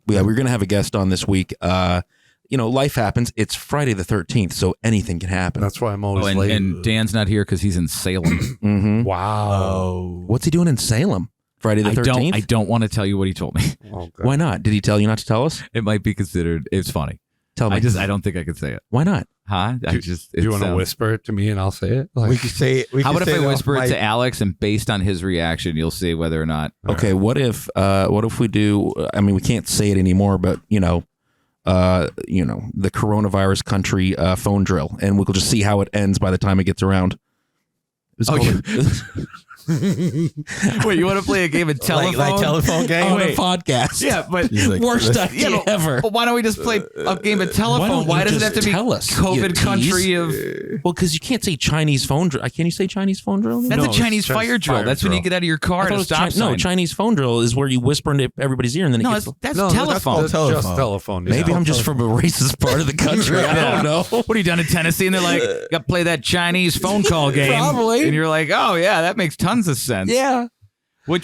We're going to have a guest on this week. Life happens. It's Friday the 13th, so anything can happen. That's why I'm always late. And Dan's not here because he's in Salem. Mm-hmm. Wow. What's he doing in Salem? Friday the 13th? I don't want to tell you what he told me. Oh, Why not? Did he tell you not to tell us? It might be considered. It's funny. Tell me. I don't think I could say it. Why not? Huh? Do you want to whisper it to me and I'll say it? We could say it. How about if I whisper it to Alex and based on his reaction, you'll see whether or not. Okay. What if we do? I mean, we can't say it anymore, but the coronavirus country phone drill, and we'll just see how it ends by the time it gets around. Wait, you want to play a game of telephone? Like telephone game? On a podcast. Yeah, but worst idea ever. But why don't we just play a game of telephone? Why does it have to be tell us, COVID country of? Well, because you can't say Chinese phone drill. Can you say Chinese phone drill? That's a Chinese fire drill. That's when you get out of your car at a stop sign. No, Chinese phone drill is where you whisper into everybody's ear and then that's telephone. That's just telephone. Maybe I'm just from a racist part of the country. I don't know. What are you done in Tennessee? And they're like, got to play that Chinese phone call game. Probably. And you're like, oh yeah, that makes tons of sense. Yeah. What?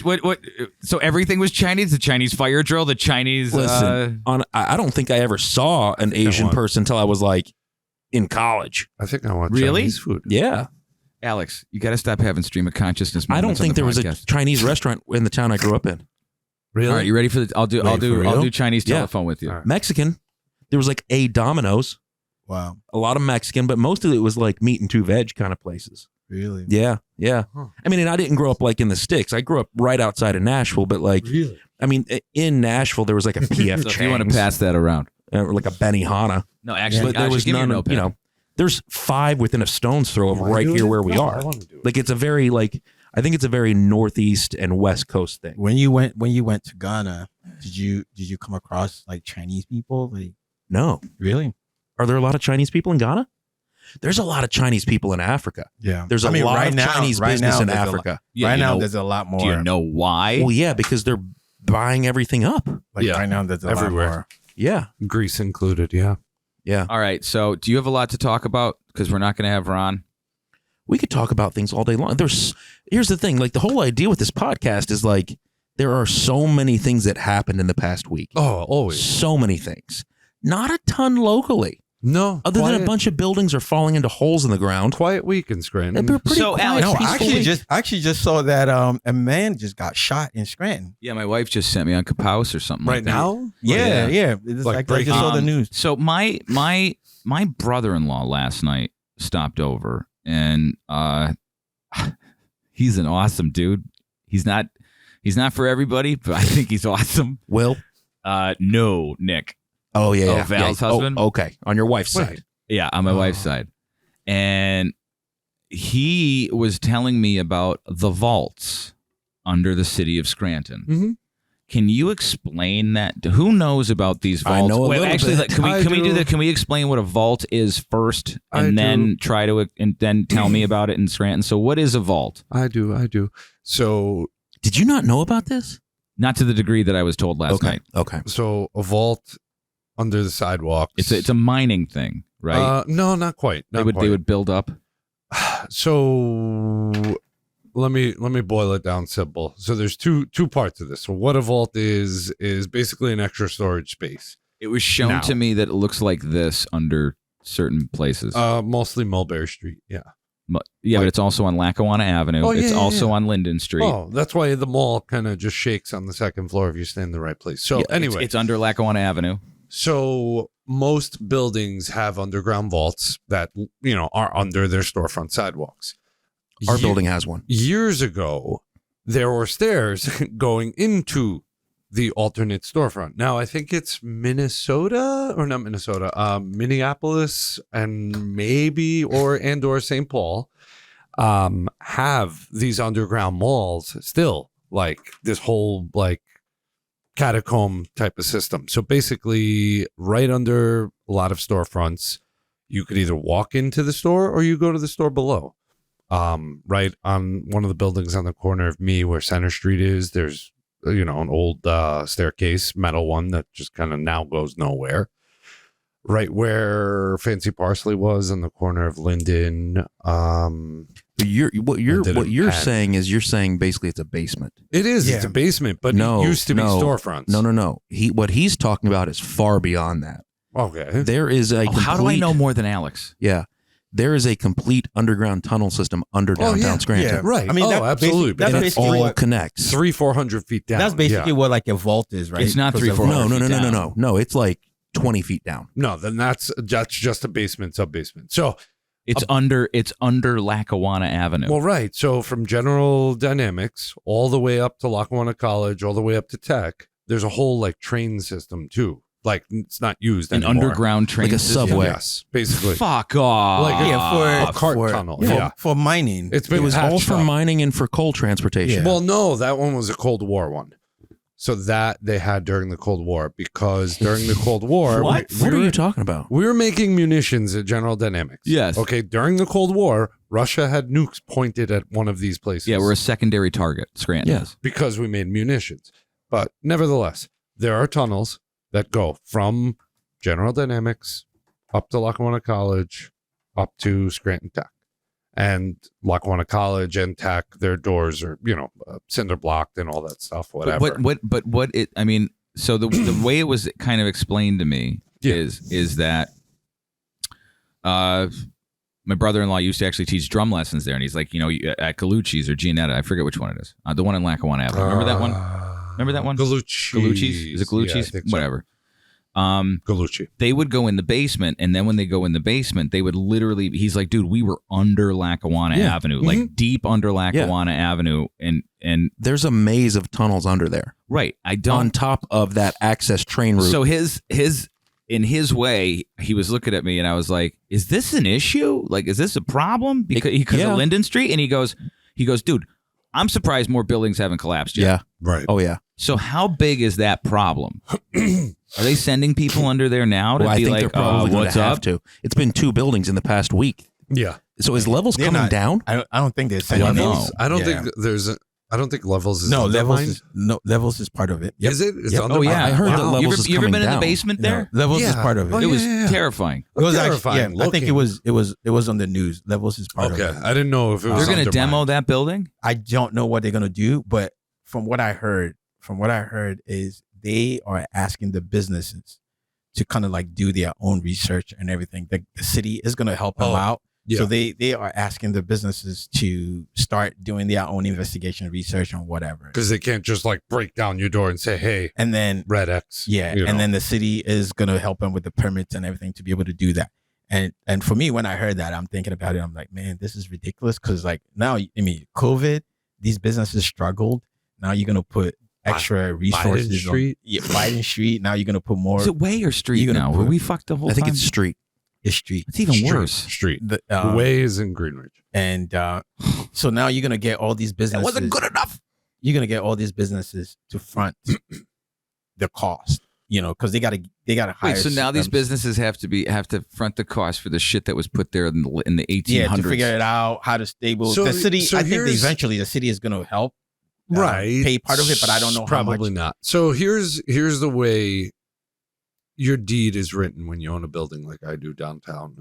So everything was Chinese. The Chinese fire drill. The Chinese. Listen, I don't think I ever saw an Asian person until I was like in college. I think I want really Chinese food. Yeah. Alex, you got to stop having stream of consciousness. I don't think there was a Chinese restaurant in the town I grew up in. Really? All right, you ready for the? I'll do Chinese telephone with you. Right. Mexican. There was like a Domino's. Wow. A lot of Mexican, but most of it was like meat and two veg kind of places. Really? Yeah. Huh. I mean, and I didn't grow up like in the sticks. I grew up right outside of Nashville, but like, Really? I mean, in Nashville there was like a PF So if you want to pass that around, or like a Benihana. no, actually, But there was none. There's 5 within a stone's throw of right here where we are. I want to do it. Like it's a very I think it's a very northeast and west coast thing. When you went to Ghana, did you come across like Chinese people? Like, No. really? Are there a lot of Chinese people in Ghana? There's a lot of Chinese people in Africa. Yeah. There's a lot of Chinese business in Africa. There's a lot more. Do you know why? Well, yeah, because they're buying everything up. Right now there's a everywhere. lot more. Yeah. Greece included, yeah. Yeah. All right. So, do you have a lot to talk about? Because we're not going to have Ron. We could talk about things all day long. Here's the thing, like the whole idea with this podcast is like there are so many things that happened in the past week. Oh, always. So many things. Not a ton locally. No. Other than a bunch of buildings are falling into holes in the ground. Quiet week in Scranton. They're pretty So, quiet, Alex, No, peaceful I week. actually just saw that a man just got shot in Scranton. Yeah, my wife just sent me on Kapows or something right like that. now? Yeah. It's Like I just saw the news. So my brother-in-law last night stopped over, and he's an awesome dude. He's not for everybody, but I think he's awesome. Will? No, Nick. Oh, yeah. Oh, Val's husband? Oh, okay. On your wife's side. Yeah, on my wife's side. And he was telling me about the vaults under the city of Scranton. Mm-hmm. Can you explain that? Who knows about these vaults? I know a little actually, bit. Can we do that? Can we explain what a vault is first, and then tell me about it in Scranton? So, what is a vault? I do. So, Did you not know about this? Not to the degree that I was told last night. Okay. so a vault under the sidewalks. It's a mining thing, right? No, not quite. They would build up. So let me boil it down simple. So there's two parts of this. So what a vault is basically an extra storage space. It was shown to me that it looks like this under certain places. Mostly Mulberry Street. Yeah. But it's also on Lackawanna Avenue. Oh, it's yeah, also on Linden Street. Oh, that's why the mall kind of just shakes on the second floor if you stay in the right place. So anyway, it's under Lackawanna Avenue. So most buildings have underground vaults that, are under their storefront sidewalks. Our building has one. Years ago, there were stairs going into the alternate storefront. Now, I think it's Minnesota, Minneapolis and maybe or St. Paul have these underground malls still, like this whole like catacomb type of system. So basically right under a lot of storefronts, you could either walk into the store or you go to the store below. Right on one of the buildings on the corner of me where Center Street is, there's an old staircase, metal one that just kind of now goes nowhere. Right where Fancy Parsley was on the corner of Linden. But what didn't you're panic. saying is you're saying basically it's a basement. It is. Yeah. It's a basement, but No, it used to be no. storefronts. No. What he's talking about is far beyond that. Okay. There is a how do I know more than Alex? Yeah. There is a complete underground tunnel system under downtown Scranton. Yeah. Right. I mean, oh, absolutely. That's And it basically all what connects. 300-400 feet down. that's basically what like a vault is, right? It's not Because 300-400 a vault- No. No, it's like 20 feet down. No, then that's just a basement, sub-basement. So, It's under Lackawanna Avenue. well, right. So from General Dynamics all the way up to Lackawanna College, all the way up to Tech, there's a whole like train system too. Like it's not used an anymore. underground train Like a system? subway. Yes, basically. Fuck off. Like Yeah, a cart tunnel. for, Yeah. for mining. It's been It was all patched for up. mining and for coal transportation. Yeah. Well, no, that one was a Cold War one. So that they had during the Cold War because during the Cold War, What are you talking about? we were making munitions at General Dynamics. Yes. Okay. During the Cold War, Russia had nukes pointed at one of these places. Yeah, we're a secondary target. Scranton Yeah. is. because we made munitions. But nevertheless, there are tunnels that go from General Dynamics up to Lackawanna College, up to Scranton Tech. And Lackawanna College and Tech, their doors are, cinder blocked and all that stuff, whatever. But what it? I mean, so the way it was kind of explained to me Yeah. is that my brother-in-law used to actually teach drum lessons there, and he's like, at Galucci's or Gianetta, I forget which one it is, the one in Lackawanna Avenue. Remember that one? Remember that one? Galucci's? Is it Galucci's? Yeah, I think so. Whatever. Galucci. They would go in the basement, and then when they go in the basement, they would literally. He's like, dude, we were under Lackawanna Yeah. Avenue, like deep under Lackawanna Avenue, and There's a maze of tunnels under there right. I on don't. top of that access train route. So in his way, he was looking at me, and I was like, "Is this an issue? Like, is this a problem?" Because yeah. of Linden Street, and he goes, dude, I'm surprised more buildings haven't collapsed yet. yeah. Right. Oh, yeah. So how big is that problem? Are they sending people under there now to Well, I be think like, they're probably going what's to have up? to. It's been 2 buildings in the past week. Yeah. So is levels They're coming not- down? I don't think they're I sending don't know. those. I don't Yeah. think I don't think levels is No, undermined. levels is part of it. Yep. Is it? It's Yep. Oh undermined? yeah, I heard that Wow. levels You is ever coming been in the down. basement there? No, levels is Yeah. part of it. Oh, It was yeah. terrifying. It was terrifying actually, I think it was on the news. Levels is part Okay. of it. I didn't know if it was They're going to undermined. demo that building. I don't know what they're gonna do, but from what I heard is they are asking the businesses to kind of like do their own research and everything. The city is gonna help them Oh, out. yeah. So they are asking the businesses to start doing their own investigation, research on whatever. Because they can't just like break down your door and say, hey, And then Red X. yeah, you know. and then the city is gonna help them with the permits and everything to be able to do that. And for me, when I heard that, I'm thinking about it. I'm like, man, this is ridiculous. Because like now, I mean, COVID, these businesses struggled. Now you're gonna put extra resources Biden Street? on Biden Street. Now you're gonna put more Is it Way or Street You're gonna now? put- Were we fucked the whole I think time? it's street. the street. It's even Street. worse. Street. The, Way is in Greenridge. and so now you're gonna get all these businesses. enough. You're gonna get all these businesses to front the cost. Because they gotta hire. Wait, so now these some- businesses have to front the cost for the shit that was put there in the 1800s. Yeah, to figure it out how to stable So- the city. so I think here's- eventually the city is gonna help. Right. Pay part of it, but I don't know how Probably much. not. So here's the way your deed is written when you own a building like I do downtown.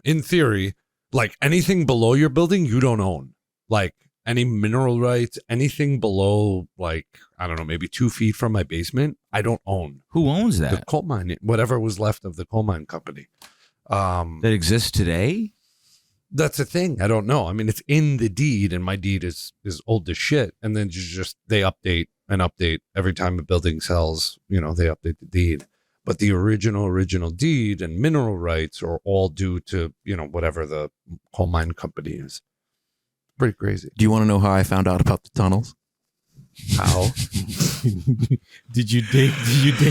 In theory, like anything below your building, you don't own. Like any mineral rights, anything below like, I don't know, maybe 2 feet from my basement, I don't own. Who owns The that? coal mine, whatever was left of the coal mine company. That exists today? That's the thing. I don't know. I mean, it's in the deed, and my deed is old as shit. And then they update and update every time a building sells. They update the deed. But the original deed and mineral rights are all due to whatever the coal mine company is. Pretty crazy. Do you want to know how I found out about the tunnels? How? Did you dig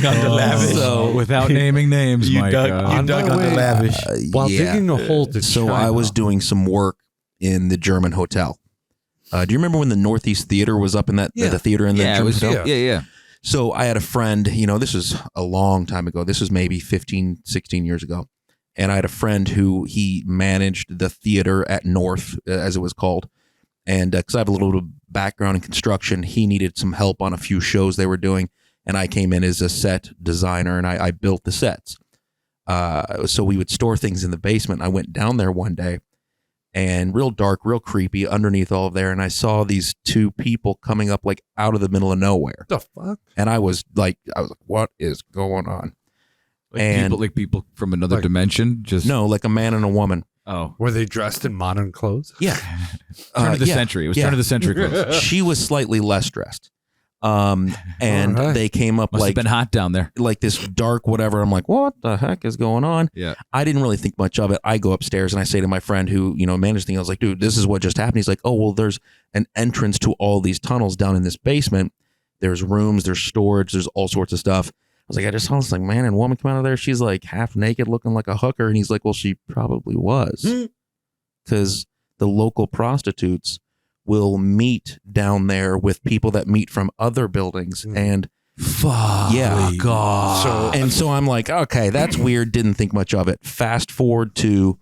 on the lavish? So- without naming names, you Micah. dug On on my the way- lavish. While Yeah. digging a hole to So China. I was doing some work in the German hotel. Do you remember when the Northeast Theater was up in that Yeah. the theater in the Yeah, it German was. hotel? Yeah. So I had a friend, this was a long time ago. This was maybe 15, 16 years ago. And I had a friend who he managed the theater at North, as it was called. And because I have a little background in construction, he needed some help on a few shows they were doing. And I came in as a set designer and I built the sets. So we would store things in the basement. I went down there one day and real dark, real creepy underneath all of there. And I saw these two people coming up like out of the middle of nowhere. The fuck? And I was like, what is going on? And people from another dimension. Just no, like a man and a woman. Oh, were they dressed in modern clothes? Yeah. Turn of the century. It was turn of the century clothes. She was slightly less dressed. And they came up Must have been hot down there. like this dark whatever. I'm like, what the heck is going on? Yeah. I didn't really think much of it. I go upstairs and I say to my friend who, managed things, I was like, dude, this is what just happened. He's like, oh, well, there's an entrance to all these tunnels down in this basement. There's rooms, there's storage, there's all sorts of stuff. I was like, I just saw this like man and woman come out of there. She's like half naked looking like a hooker. And he's like, well, she probably was. Because the local prostitutes will meet down there with people that meet from other buildings. And fuck. Yeah. God. So I'm like, okay, that's weird. Didn't think much of it. Fast forward to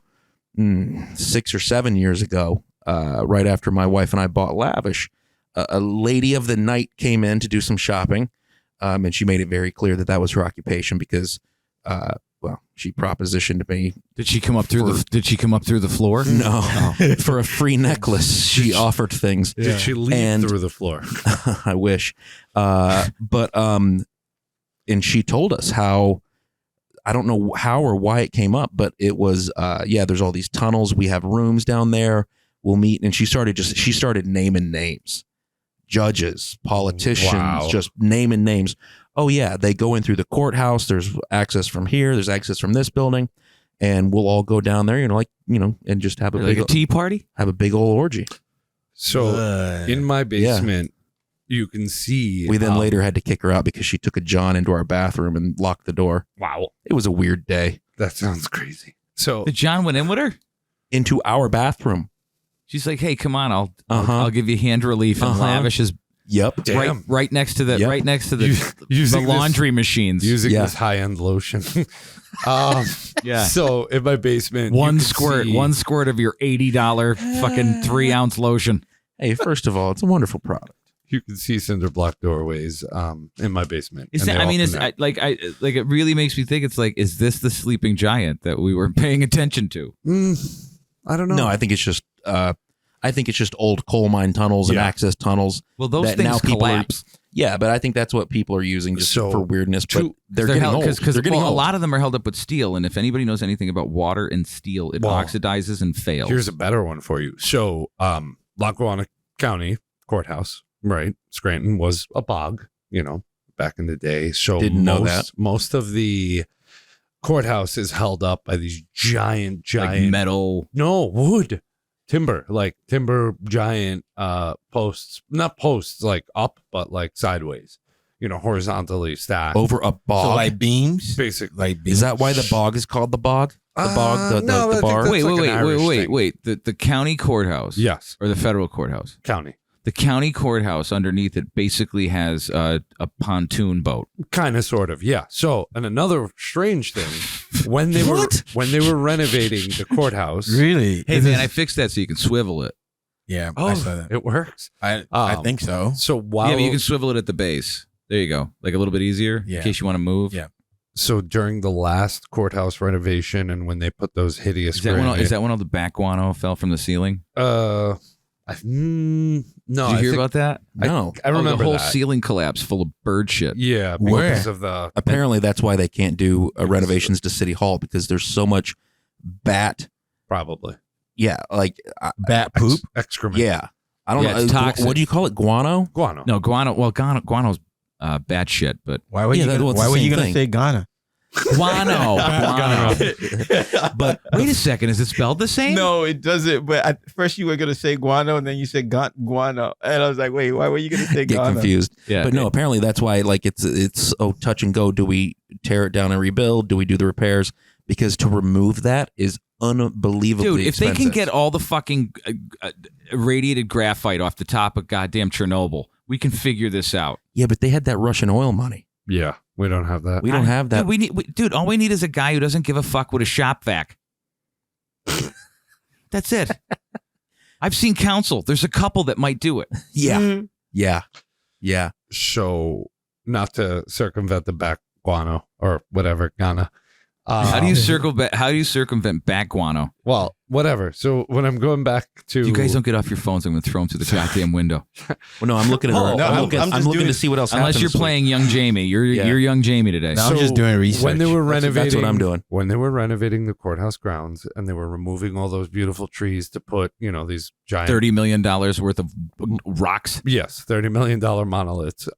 6 or 7 years ago, right after my wife and I bought Lavish, a lady of the night came in to do some shopping. And she made it very clear that was her occupation because, she propositioned me. Did she come up through the floor? No, for a free necklace. She offered things. Yeah. Did she leave through the floor? I wish. And she told us how, I don't know how or why it came up, but it was, there's all these tunnels. We have rooms down there. We'll meet. And she started naming names. Judges, politicians, just naming names. Oh yeah, they go in through the courthouse. There's access from here. There's access from this building, and we'll all go down there. And just have a tea party. Have a big old orgy. So in my basement, you can see. We then later had to kick her out because she took a John into our bathroom and locked the door. Wow, it was a weird day. That sounds crazy. So the John went in with her into our bathroom. She's like, "Hey, come on, I'll give you hand relief." And Lavish is right next to the the laundry machines, using this high end lotion. So in my basement, one squirt of your $80 fucking 3-ounce lotion. Hey, first of all, it's a wonderful product. You can see cinder block doorways in my don't it really makes me think. It's like, is this the sleeping giant that we were paying attention to? I don't know. No, I think it's just old coal mine tunnels and access tunnels. Well, those things collapse. But I think that's what people are using just for weirdness. But they're getting old. Because a lot of them are held up with steel, and if anybody knows anything about water and steel, it oxidizes and fails. Here's a better one for you. So, Lackawanna County Courthouse, right? Scranton was a bog, back in the day. So didn't know that. Most of the courthouse is held up by these giant like metal, wood, timber giant posts, not posts like up, but like sideways, horizontally stacked over a bog. So like beams, basically. Is that why the bog is called the bog? The bog, the bar. Wait. The county courthouse, yes, or the federal courthouse, county. The county courthouse underneath it basically has a pontoon boat. Kind of, sort of, yeah. So, and another strange thing, when they were renovating the courthouse, really? Hey man, I fixed that so you can swivel it. Yeah, I saw that. It works. I think so. So but you can swivel it at the base. There you go, like a little bit easier in case you want to move. Yeah. So during the last courthouse renovation, and when they put those hideous, is that when all the back guano fell from the ceiling? No. Did you hear about that? No. I remember the whole that. ceiling collapse full of bird shit. Yeah, because of the. Apparently, that's why they can't do renovations to City Hall because there's so much bat. Probably. Yeah, like bat poop, excrement. Yeah, I don't know. It's toxic. What do you call it? Guano? Guano. No, guano. Well, guano's bat shit. But why were you going to say Ghana? Guano. But wait a second, is it spelled the same? No, it doesn't. But at first you were going to say guano, and then you said guano, and I was like, wait, why were you going to say Get guano? confused. Yeah, but no, apparently that's why. Like it's touch and go. Do we tear it down and rebuild? Do we do the repairs? Because to remove that is unbelievably if expensive. they can get all the fucking irradiated graphite off the top of goddamn Chernobyl, we can figure this out. Yeah, but they had that Russian oil money. Yeah, we don't have that. We don't have that. Dude, all we need is a guy who doesn't give a fuck with a shop vac. That's it. I've seen counsel. There's a couple that might do it. Yeah. Yeah. So, not to circumvent the back guano or whatever, Ghana. How do you circumvent bat guano? Well, whatever. So when I'm going back to, You guys don't get off your phones. I'm going to throw them through the goddamn window. Well, no, I'm looking at her. No, I'm looking to see what else Unless happened you're this week. playing Young Jamie. You're Young Jamie today. No, I'm just doing research. when they were renovating, That's what I'm doing. When they were renovating the courthouse grounds and they were removing all those beautiful trees to put, these giant $30 million worth of rocks. Yes, $30 million monoliths.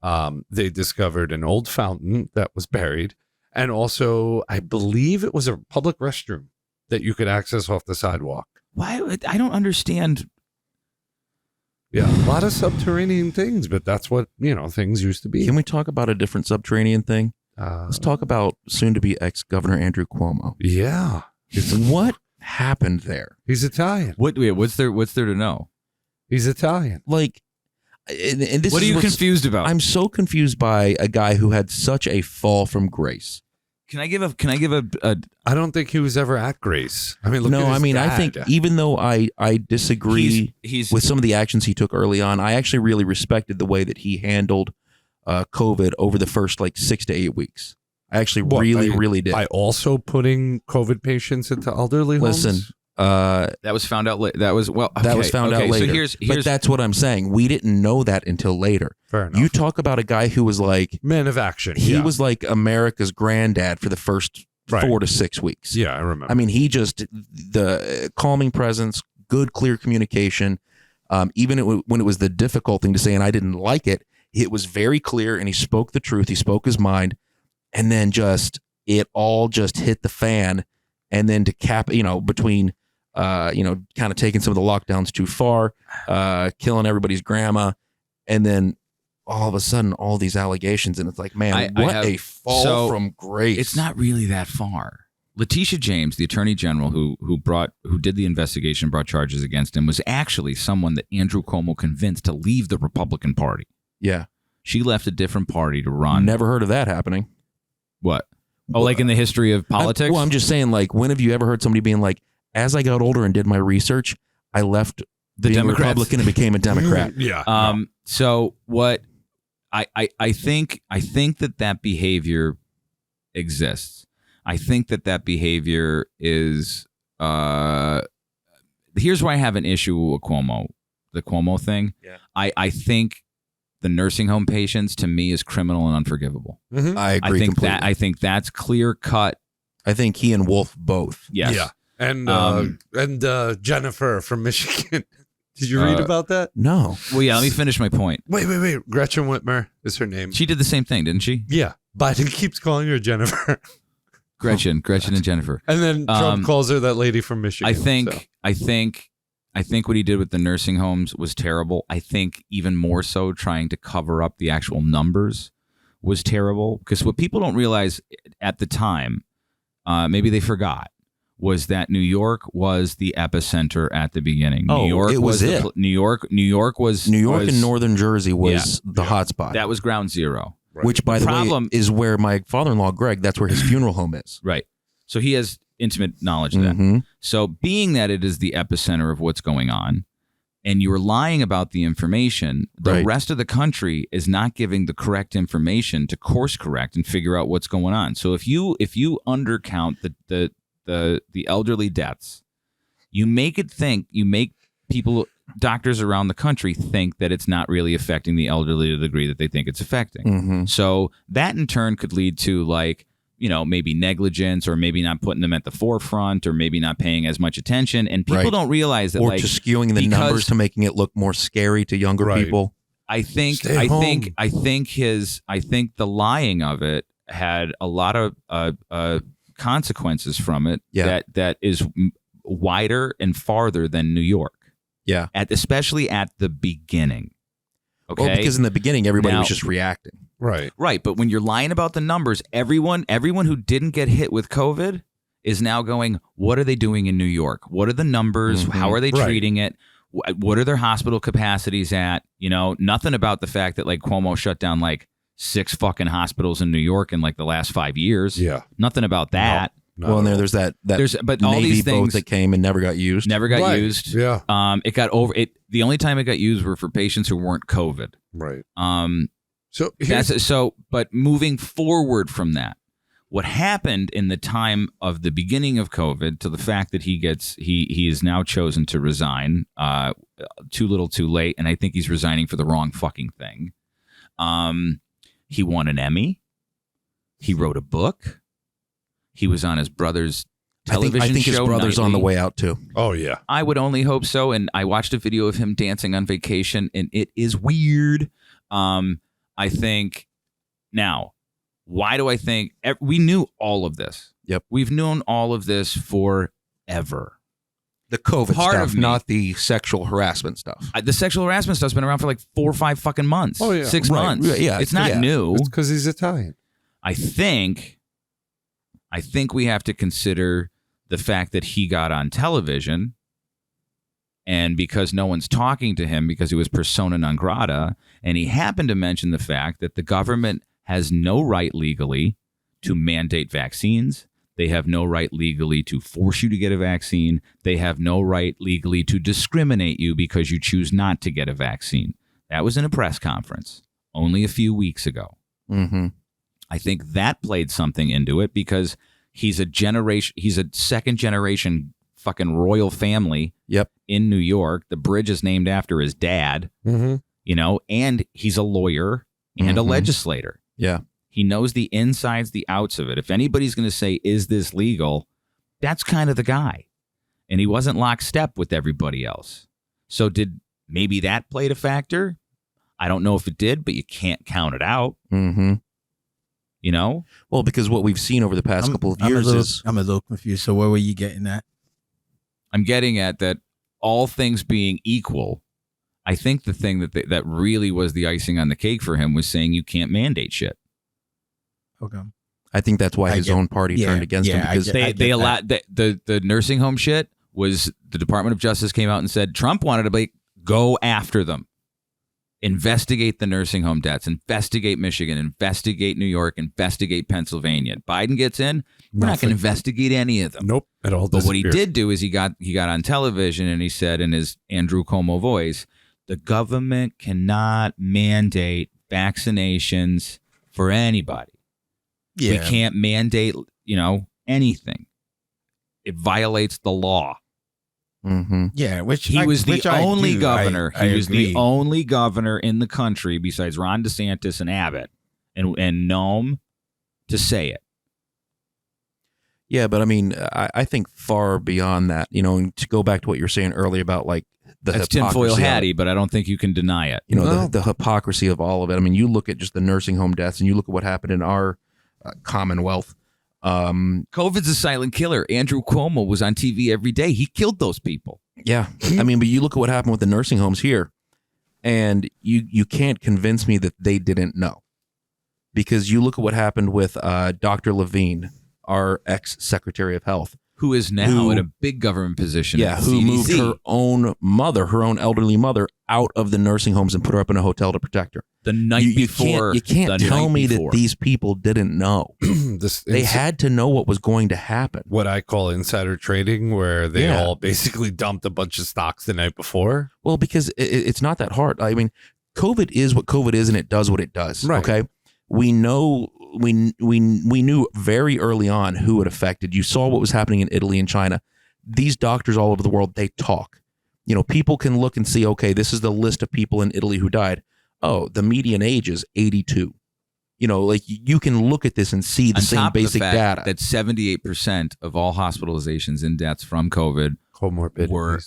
They discovered an old fountain that was buried. And also, I believe it was a public restroom that you could access off the sidewalk. Why? I don't understand. Yeah, a lot of subterranean things, but that's what, things used to be. Can we talk about a different subterranean thing? Let's talk about soon-to-be ex-Governor Andrew Cuomo. Yeah. What happened there? He's Italian. What's there to know? He's Italian. Like, and this What are you confused about? I'm so confused by a guy who had such a fall from grace. Can I give a I don't think he was ever at Grace. I mean, look at his I dad. think even though I disagree he's with some of the actions he took early on, I actually really respected the way that he handled COVID over the first 6 to 8 weeks. I actually really did. By also putting COVID patients into elderly homes? Listen, that was found out later. That was found out later. So here's but that's what I'm saying. We didn't know that until later. Fair enough. You talk about a guy who was man of action. He was like America's granddad for the first 4 to 6 weeks. Yeah, I remember. I mean, he just, the calming presence, good, clear communication. Even when it was the difficult thing to say, and I didn't like it, it was very clear, and he spoke the truth. He spoke his mind, and then it all just hit the fan. And then to cap, between, kind of taking some of the lockdowns too far, killing everybody's grandma, and then all of a sudden, all these allegations, and it's like, man, a fall from grace. It's not really that far. Letitia James, the attorney general who did the investigation, brought charges against him, was actually someone that Andrew Cuomo convinced to leave the Republican Party. Yeah. She left a different party to run. Never heard of that happening. What? Oh, like in the history of politics? I'm just saying, when have you ever heard somebody being like, as I got older and did my research, I left being a Republican and became a Democrat. Yeah. So what I think that behavior exists. I think that behavior is here's why I have an issue with the Cuomo thing. Yeah. I think the nursing home patients, to me, is criminal and unforgivable. Mm-hmm. I agree completely. I think that's clear cut. I think he and Wolf both. Yes. Yeah. And Jennifer from Michigan. Did you read about that? No. Well, yeah, let me finish my point. Wait. Gretchen Whitmer is her name. She did the same thing, didn't she? Yeah. Biden keeps calling her Jennifer. Gretchen and Jennifer. And then Trump calls her that lady from Michigan. I think what he did with the nursing homes was terrible. I think even more so trying to cover up the actual numbers was terrible, because what people don't realize at the time, maybe they forgot, was that New York was the epicenter at the beginning. Oh, New York it was it. New York and Northern Jersey was the hotspot. That was ground zero. Right. Which, by the way, is where my father-in-law, Greg, that's where his funeral home is. Right. So he has intimate knowledge of that. Mm-hmm. So being that it is the epicenter of what's going on, and you are lying about the information, the rest of the country is not giving the correct information to course correct and figure out what's going on. So if you undercount the elderly deaths, you make doctors around the country think that it's not really affecting the elderly to the degree that they think it's affecting. Mm-hmm. So that in turn could lead to maybe negligence, or maybe not putting them at the forefront, or maybe not paying as much attention. And people don't realize that, or to skewing the numbers to making it look more scary to younger people. I think the lying of it had a lot of consequences from it. Yeah. that is wider and farther than New York. Yeah. Especially at the beginning. Okay. Well, because in the beginning everybody was just reacting. Right. But when you're lying about the numbers, everyone who didn't get hit with COVID is now going, what are they doing in New York? What are the numbers? Mm-hmm. How are they treating it? What are their hospital capacities at? Nothing about the fact that Cuomo shut down 6 fucking hospitals in New York in the last 5 years. Yeah. Nothing about that. No. Well, and there's that but Navy all these boat things that came and never got used. used. Yeah. It got over it. The only time it got used were for patients who weren't COVID. Right. But moving forward from that, what happened in the time of the beginning of COVID to the fact that he is now chosen to resign, too little too late, and I think he's resigning for the wrong fucking thing. He won an Emmy. He wrote a book. He was on his brother's television show. I think his brother's nightly. on the way out too. Oh yeah. I would only hope so. And I watched a video of him dancing on vacation, and it is weird. I think now, why do I think we knew all of this? Yep. We've known all of this forever. The COVID Part stuff, of me- not the sexual harassment stuff. The sexual harassment stuff's been around for like 4 or 5 fucking months. Oh, yeah. 6 Right. months. Yeah, It's not yeah. new. It's because he's Italian. I think we have to consider the fact that he got on television, and because no one's talking to him because he was persona non grata, and he happened to mention the fact that the government has no right legally to mandate vaccines. They have no right legally to force you to get a vaccine. They have no right legally to discriminate you because you choose not to get a vaccine. That was in a press conference only a few weeks ago. Mm-hmm. I think that played something into it because he's a second generation fucking royal family. Yep. In New York. The bridge is named after his dad, and he's a lawyer and a Mhm. legislator. Yeah. He knows the insides, the outs of it. If anybody's going to say, is this legal? That's kind of the guy. And he wasn't lockstep with everybody else. So maybe that played a factor? I don't know if it did, but you can't count it out. Mm-hmm. You know? Well, because what we've seen over the past couple of years is I'm a little confused. So where were you getting at? I'm getting at that all things being equal, I think the thing that really was the icing on the cake for him was saying you can't mandate shit. Okay. I think that's why I his get- own party yeah, turned against him yeah, I because get- They that. allowed the nursing home shit was the Department of Justice came out and said Trump wanted to go after them. Investigate the nursing home deaths, investigate Michigan, investigate New York, investigate Pennsylvania. Biden gets in, we're not going to investigate any of them. Nope. It all But what he disappeared. did do is he got on television and he said in his Andrew Cuomo voice, the government cannot mandate vaccinations for anybody. Yeah. We can't mandate, anything. It violates the law. mm-hmm. Yeah. He was the only governor. I He was the agree. only governor in the country besides Ron DeSantis and Abbott and Noem to say it. Yeah, but I mean, I think far beyond that, and to go back to what you were saying earlier about like the That's tinfoil hypocrisy of it, hattie, but I don't think you can deny it. No. the hypocrisy of all of it. I mean, you look at just the nursing home deaths and you look at what happened in our Commonwealth. COVID's a silent killer. Andrew Cuomo was on TV every day. He killed those people. Yeah. I mean, but you look at what happened with the nursing homes here, and you can't convince me that they didn't know. Because you look at what happened with Dr. Levine, our ex-Secretary of Health. Who is now Who- in a big government position. Yeah, at who CDC. moved her own elderly mother out of the nursing homes and put her up in a hotel to protect her. the night before. You can't the tell night me before. that these people didn't know. They had to know what was going to happen. what I call insider trading, where they Yeah. all basically dumped a bunch of stocks the night before. Well, because it's not that hard. I mean, COVID is what COVID is, and it does what it does. Right. Okay, we know we knew very early on who it affected. You saw what was happening in Italy and China. These doctors all over the world, they talk. People can look and see. Okay, this is the list of people in Italy who died. Oh, the median age is 82. Like you can look at this and see the On same top of the basic fact data. that 78% of all hospitalizations and deaths from COVID Comorbidities. were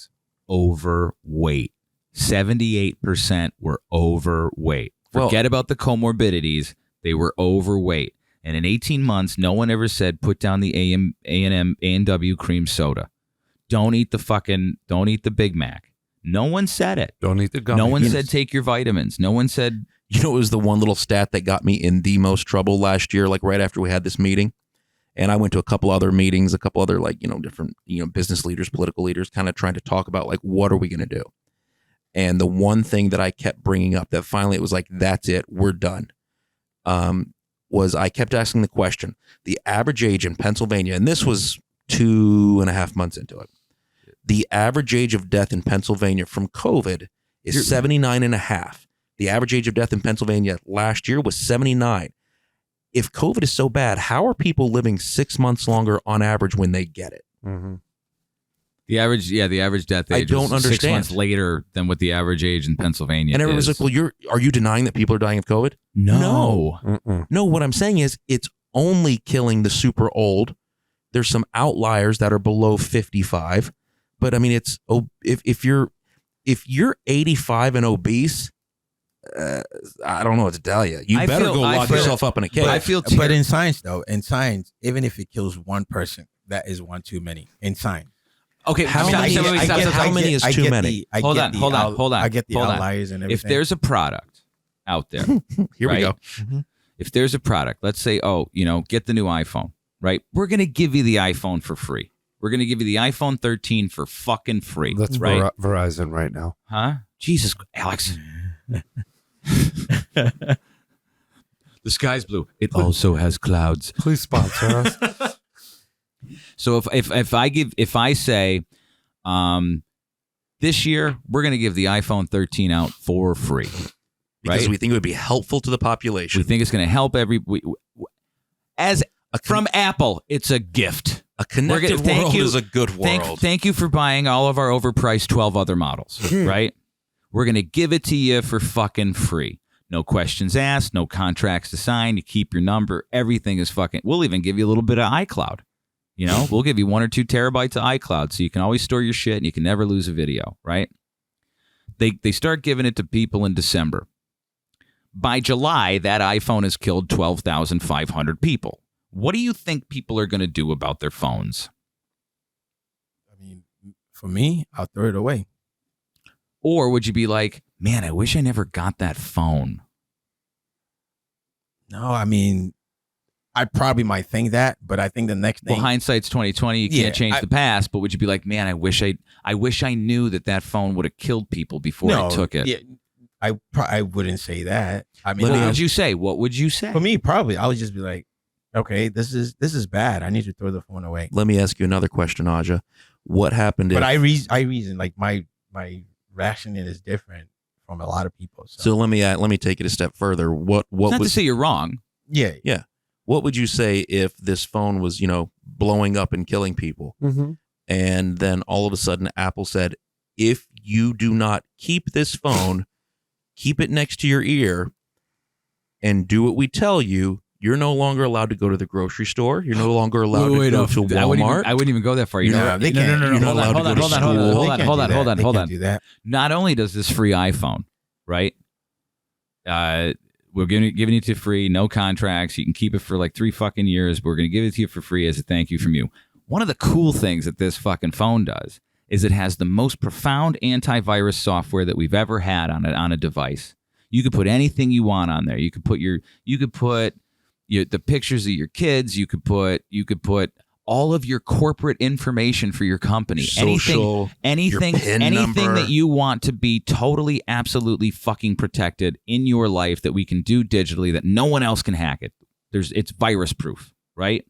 overweight. 78% were overweight. Well- Forget about the comorbidities. They were overweight. And in 18 months, no one ever said, put down the A&W cream soda. Don't eat the Big Mac. No one said it. Don't eat the gummy. No one bears. said, take your vitamins. No one said, It was the one little stat that got me in the most trouble last year, like right after we had this meeting. And I went to a couple other meetings, a couple other different, business leaders, political leaders, kind of trying to talk about like, what are we going to do? And the one thing that I kept bringing up that finally it was like, that's it, we're done. Was I kept asking the question, the average age in Pennsylvania, and this was 2.5 months into it. The average age of death in Pennsylvania from COVID is 79 and a half. The average age of death in Pennsylvania last year was 79. if COVID is so bad, how are people living 6 months longer on average when they get it? Mm-hmm. The average death age I don't is understand. 6 months later than what the average age in Pennsylvania And everyone's is. like, well, are you denying that people are dying of COVID? No. No, what I'm saying is it's only killing the super old. There's some outliers that are below 55. But I mean, it's if you're 85 and obese, I don't know what to tell you. You better go lock yourself up in a cave. But in science, though, even if it kills one person, that is one too many. In science. Okay, how many is too many? Hold on. I get the outliers and everything. If there's a product out there, here we go. Mm-hmm. If there's a product, let's say, get the new iPhone, right? We're going to give you the iPhone for free. We're going to give you the iPhone 13 for fucking free. That's right? Verizon right now. Huh? Jesus, Alex. The sky's blue. It also has clouds. Please sponsor us. So if I say, this year we're going to give the iPhone 13 out for free, because we think it would be helpful to the population. We think it's going to help from Apple. It's a gift. A connected world is a good world. Thank you for buying all of our overpriced 12 other models. Right? We're going to give it to you for fucking free. No questions asked. No contracts to sign. You keep your number. Everything is fucking. We'll even give you a little bit of iCloud. We'll give you 1 or 2 terabytes of iCloud so you can always store your shit and you can never lose a video, right? They start giving it to people in December. By July, that iPhone has killed 12,500 people. What do you think people are going to do about their phones? I mean, for me, I'll throw it away. Or would you be like, man, I wish I never got that phone? No, I mean, I probably might think that, but I think the next thing. Well, hindsight's 20/20. You can't change the past. But would you be like, man, I wish I knew that phone would have killed people before I took it? Yeah, I wouldn't say that. I mean, what would you say? What would you say? For me, probably I would just be like, okay, this is bad. I need to throw the phone away. Let me ask you another question, Aja. What happened? But I reason like my rationing is different from a lot of people. So let me take it a step further. What not was to say you're wrong? Yeah. What would you say if this phone was, blowing up and killing people? Mm-hmm. And then all of a sudden Apple said, if you do not keep this phone, keep it next to your ear and do what we tell you, you're no longer allowed to go to the grocery store. You're no longer allowed to go to Walmart. I wouldn't even go that far. No. You're not allowed to go to school. Hold on. Do that. Not only does this free iPhone, right? We're giving it to you free, no contracts. You can keep it for like 3 fucking years. But we're going to give it to you for free as a thank you from you. One of the cool things that this fucking phone does is it has the most profound antivirus software that we've ever had on a device. You could put anything you want on there. You could put the pictures of your kids. You could put all of your corporate information for your company. Social, anything number. that you want to be totally, absolutely fucking protected in your life that we can do digitally that no one else can hack it. It's virus proof, right?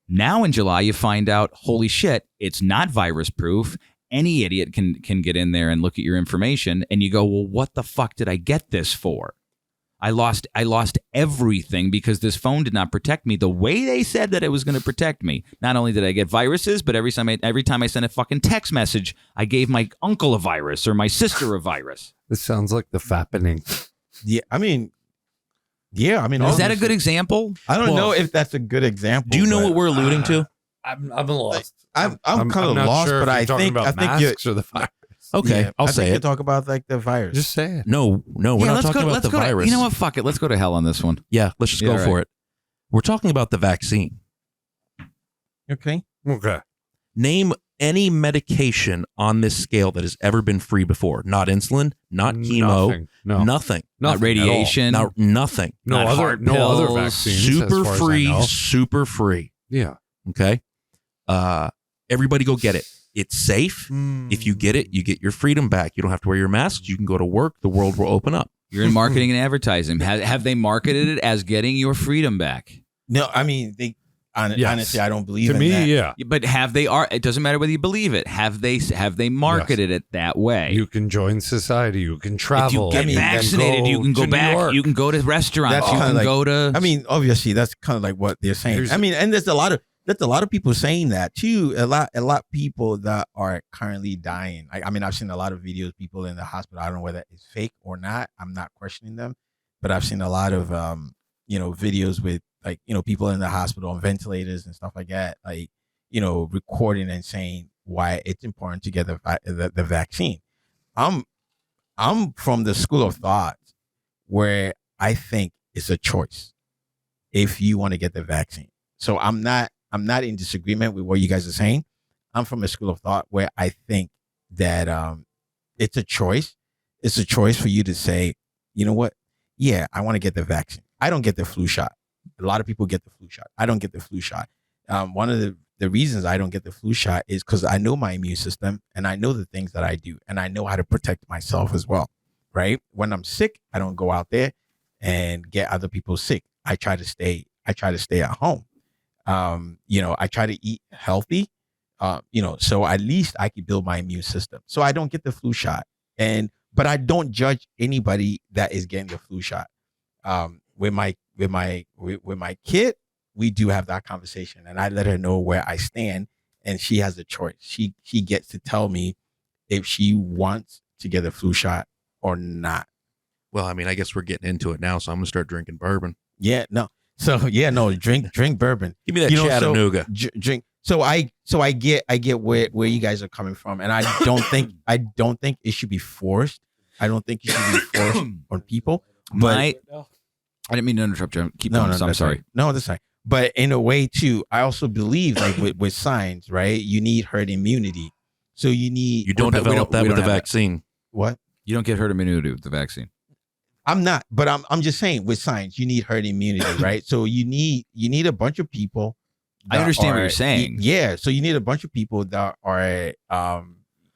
Now in July, you find out, holy shit, it's not virus proof. Any idiot can get in there and look at your information, and you go, well, what the fuck did I get this for? I lost everything because this phone did not protect me the way they said that it was going to protect me. Not only did I get viruses, but every time I sent a fucking text message, I gave my uncle a virus or my sister a virus. This sounds like the fappening. Yeah, I mean, is that a good example? I don't know if that's a good example. Do you know what we're alluding to? I'm lost. I'm kind of lost, sure but I think masks or the virus. Okay, yeah, I'll say it. You talk about like the virus. Just say it. No, we're not talking about the virus. You know what? Fuck it. Let's go to hell on this one. Yeah, let's just go for it. We're talking about the vaccine. Okay. Name any medication on this scale that has ever been free before. Not insulin, not chemo, nothing. Not radiation. Nothing. No other vaccines. Super free. Yeah. Okay. Everybody go get it. It's safe. If you get it, you get your freedom back. You don't have to wear your masks. You can go to work. The world will open up. You're in marketing and advertising. Have they marketed it as getting your freedom back? No, I mean Yes. Honestly, I don't believe To in me, that. yeah. But it doesn't matter whether you believe it. Have they marketed it that way? You can join society. You can travel. If you get I mean, vaccinated, you can go to New back. York. You can go to restaurants. That's You kinda can like- go to. I mean, obviously, that's kind of like what they're saying. Here's- I mean, and there's a lot of people saying that too. A lot of people that are currently dying. I mean, I've seen a lot of videos, people in the hospital. I don't know whether it's fake or not. I'm not questioning them, but I've seen a lot of videos with like people in the hospital on ventilators and stuff like that, like recording and saying why it's important to get the vaccine. I'm from the school of thought where I think it's a choice if you want to get the vaccine. So I'm not in disagreement with what you guys are saying. I'm from a school of thought where I think that it's a choice. It's a choice for you to say, you know what? Yeah, I want to get the vaccine. I don't get the flu shot. A lot of people get the flu shot. I don't get the flu shot. One of the reasons I don't get the flu shot is because I know my immune system and I know the things that I do and I know how to protect myself as well. Right? When I'm sick, I don't go out there and get other people sick. I try to stay at home. I try to eat healthy. So at least I can build my immune system. So I don't get the flu shot. But I don't judge anybody that is getting the flu shot. With my kid, we do have that conversation, and I let her know where I stand, and she has a choice. She gets to tell me if she wants to get a flu shot or not. Well, I mean, I guess we're getting into it now, so I'm gonna start drinking bourbon. Yeah, no. So yeah, no. Drink bourbon. Give me that Chattanooga. Drink. So I get where you guys are coming from, and I don't think it should be forced. I don't think it should be forced on people. But I didn't mean to interrupt you. Keep no, going. I'm that's sorry. right. No, that's fine. But in a way too, I also believe like with science, right? You need herd immunity. So you don't develop that with the vaccine. What? You don't get herd immunity with the vaccine. I'm not, but I'm just saying with science, you need herd immunity, right? So you need a bunch of people. I understand what you're saying. Yeah. So you need a bunch of people that are,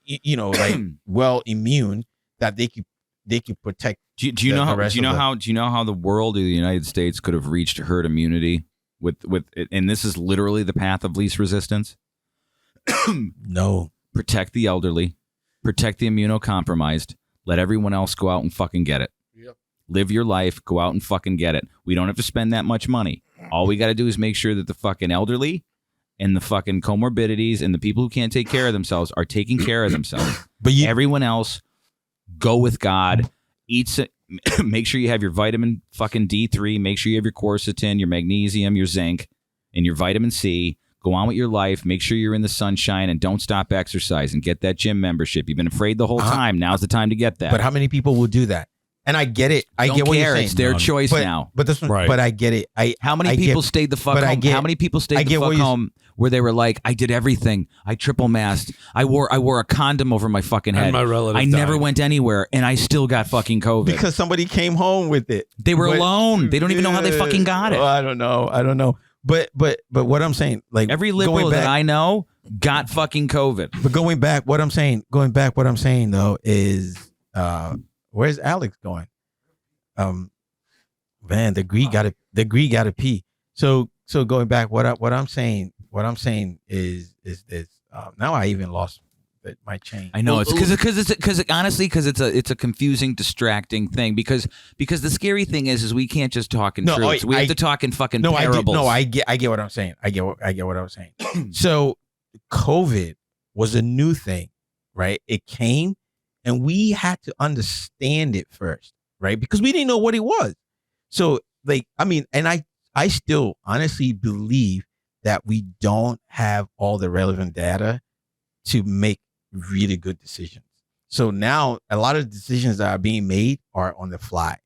like well immune that they could protect. Do you know how the world or the United States could have reached herd immunity with and this is literally the path of least resistance? No. Protect the elderly, protect the immunocompromised, let everyone else go out and fucking get it. Yep. Live your life, go out and fucking get it. We don't have to spend that much money. All we got to do is make sure that the fucking elderly and the fucking comorbidities and the people who can't take care of themselves are taking care of themselves. But everyone else, go with God. Make sure you have your vitamin fucking D3. Make sure you have your quercetin, your magnesium, your zinc, and your vitamin C. Go on with your life. Make sure you're in the sunshine and don't stop exercising. Get that gym membership. You've been afraid the whole time. Now's the time to get that. But how many people will do that? And I get it. I don't get what care. you're saying. It's their choice now. But this one, Right. But I get it. How many people stayed the fuck home? How many people stayed the fuck home where they were like, I did everything. I triple masked. I wore a condom over my fucking head. And my relative I never died. went anywhere, and I still got fucking COVID. Because somebody came home with it. They were alone. They don't even know how they fucking got it. Well, I don't know. But what I'm saying, like Every liberal that I know got fucking COVID. But going back, what I'm saying though is, where's Alex going? Man, the Greek gotta pee. So going back, what I'm saying is this. Now I even lost my chain. I know it's because it's a confusing, distracting thing because the scary thing is we can't just talk in truths. We have to talk in fucking parables. I get what I'm saying. I get what I'm saying. So COVID was a new thing, right? It came and we had to understand it first, right? Because we didn't know what it was. So and I still honestly believe that we don't have all the relevant data to make really good decisions. So now a lot of decisions that are being made are on the fly.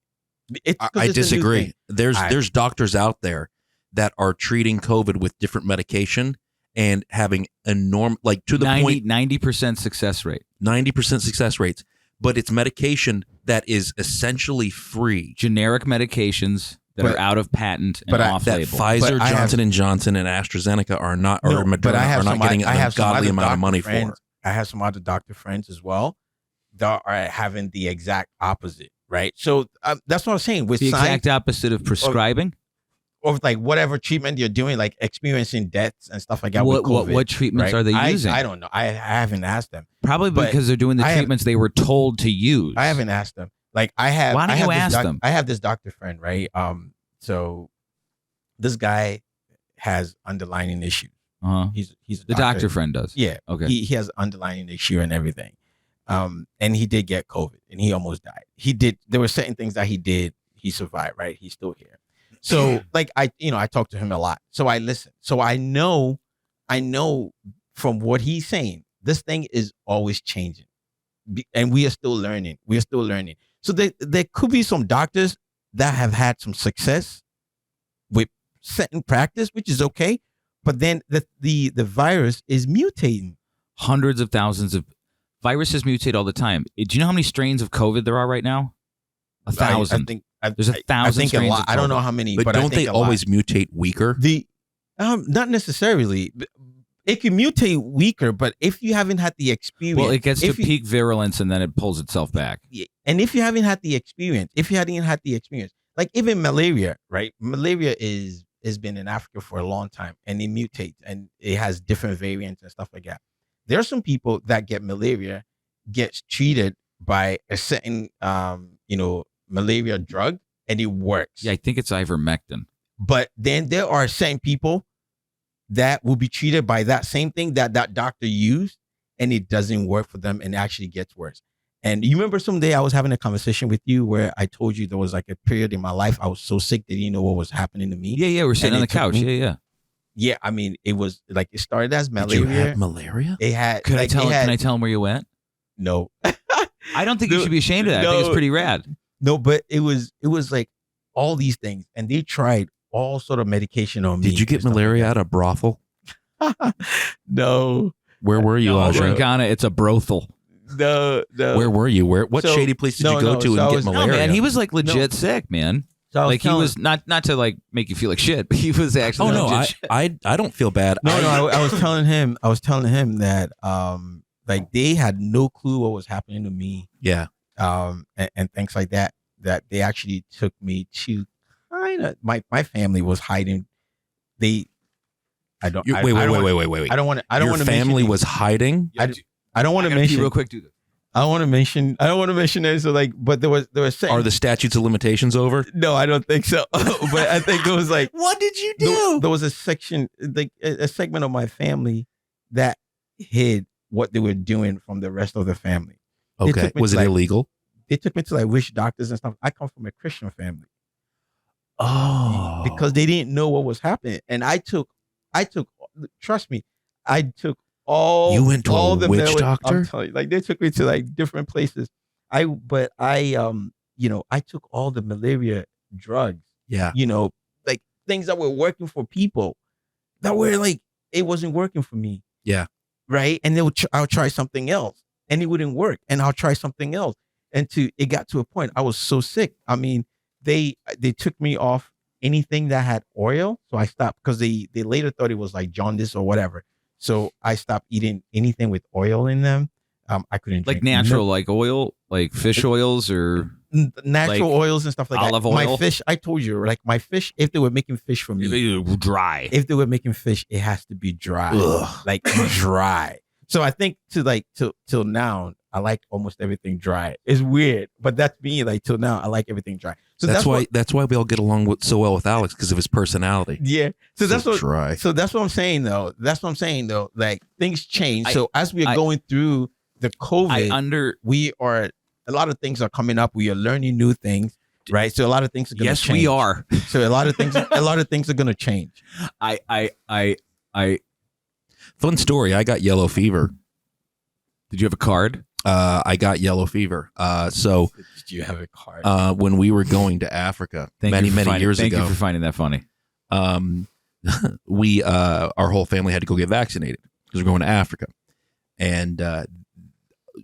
I disagree. There's doctors out there that are treating COVID with different medication and having enormous, like to the point 90% success rate. 90% success rates, but it's medication that is essentially free. Generic medications that are out of patent and off that label. Pfizer, Johnson & Johnson, and AstraZeneca are not, or Moderna are not getting a godly amount of money for. I have some other doctor friends as well that are having the exact opposite, right? So that's what I'm saying. With the science, exact opposite of prescribing. or like whatever treatment you're doing, like experiencing deaths and stuff like that. with COVID, What treatments right? are they using? I don't know. I haven't asked them. Probably but because they're doing the I have- treatments they were told to use. I haven't asked them. Like I have. Why don't I have you this ask them? I have this doctor friend, right? So this guy has underlying issues. He's a The doctor friend does. Yeah. Okay. He has underlying issue and everything. And he did get COVID and he almost died. There were certain things that he did. He survived, right? He's still here. So like I talked to him a lot. So I listen. So I know from what he's saying, this thing is always changing. And we are still learning. So there could be some doctors that have had some success with certain practice, which is okay. But then the virus is mutating. Hundreds of thousands of viruses mutate all the time. Do you know how many strains of COVID there are right now? 1,000. I think There's 1,000 I think a strains lot. of I don't COVID. know how many, But but don't I think they always mutate weaker? not necessarily. It can mutate weaker, but if you haven't had the experience, Well, it gets to if you- peak virulence and then it pulls itself back. and if you hadn't had the experience, like even malaria, right? Malaria has been in Africa for a long time, and it mutates, and it has different variants and stuff like that. There are some people that get malaria, gets treated by a certain, malaria drug, and it works. Yeah, I think it's ivermectin. But then there are certain people that will be treated by that same thing that doctor used, and it doesn't work for them and actually gets worse. And you remember someday I was having a conversation with you where I told you there was like a period in my life I was so sick that you didn't know what was happening to me. Yeah, we're sitting And on the it took couch. me- Yeah. Yeah, I mean, it was like it started as Did malaria. you have malaria? It had. Can I like, tell it him? had- Can I tell him where you went? No, I don't think you No, should be ashamed of that. I think it's no. pretty rad. no, but it was like all these things, and they tried all sort of medication on me. Did you get and stuff like malaria at a brothel? that. No, Where were you, No, Over in Aja? Ghana, it's a brothel. no. Where were you? What So- shady place did no, you go no, to so and I get was- No, No, malaria? man, he was like legit sick, man. So I Like he telling- was not to like make you feel like shit, but he was actually. Oh no, legit shit. I don't feel bad. I was telling him that like they had no clue what was happening to me, Yeah. and things like that they actually took me to kind of my family was hiding. Wait. I don't Wait. I don't want to Your family was hiding. I don't want to I gotta pee mention real quick. Do this. I don't want to mention it. So like, but there was certain, Are the statutes of limitations over? no, I don't think so. But I think it was like, What did you there was a section, like a segment of my family that hid what they were doing from the rest of the family. They Okay. took me Was to, it like, illegal? They took me to like witch doctors and stuff. I come from a Christian family Oh. because they didn't know what was happening, and I took. Trust me, I took all. You went to all a the witch medical- doctor? I'm telling you, like they took me to like different places. I took all the malaria drugs. Yeah. Like things that were working for people that were like, it wasn't working for me. Yeah. Right. And I'll try something else and it wouldn't work. And I'll try something else. And it got to a point I was so sick. I mean, they took me off anything that had oil. So I stopped because they later thought it was like jaundice or whatever. So I stopped eating anything with oil in them. I couldn't Like drink natural, milk. like oil, like fish oils, or Natural like oils and stuff like olive that. oil? My fish, I told you, like my fish, if they were making fish for me, dry. if they were making fish, it has to be dry, Ugh. like dry. So I think till now, I like almost everything dry. It's weird, but that's me. Like till now, I like everything dry. So that's why what, that's why we all get along so well with Alex, because of his personality. yeah. So that's what. dry. So that's what I'm saying though. Like things change. So as we are I- going through the COVID, we are a lot of things are coming up. We are learning new things, right? So a lot of things are going to Yes, change. we are. So a lot of things are going to change. I Fun story. I got yellow fever. did you have a card? I got yellow fever. So Did you have a card? when we were going to Africa Thank many you for finding- years Thank ago, you for finding that funny. we our whole family had to go get vaccinated because we're going to Africa, and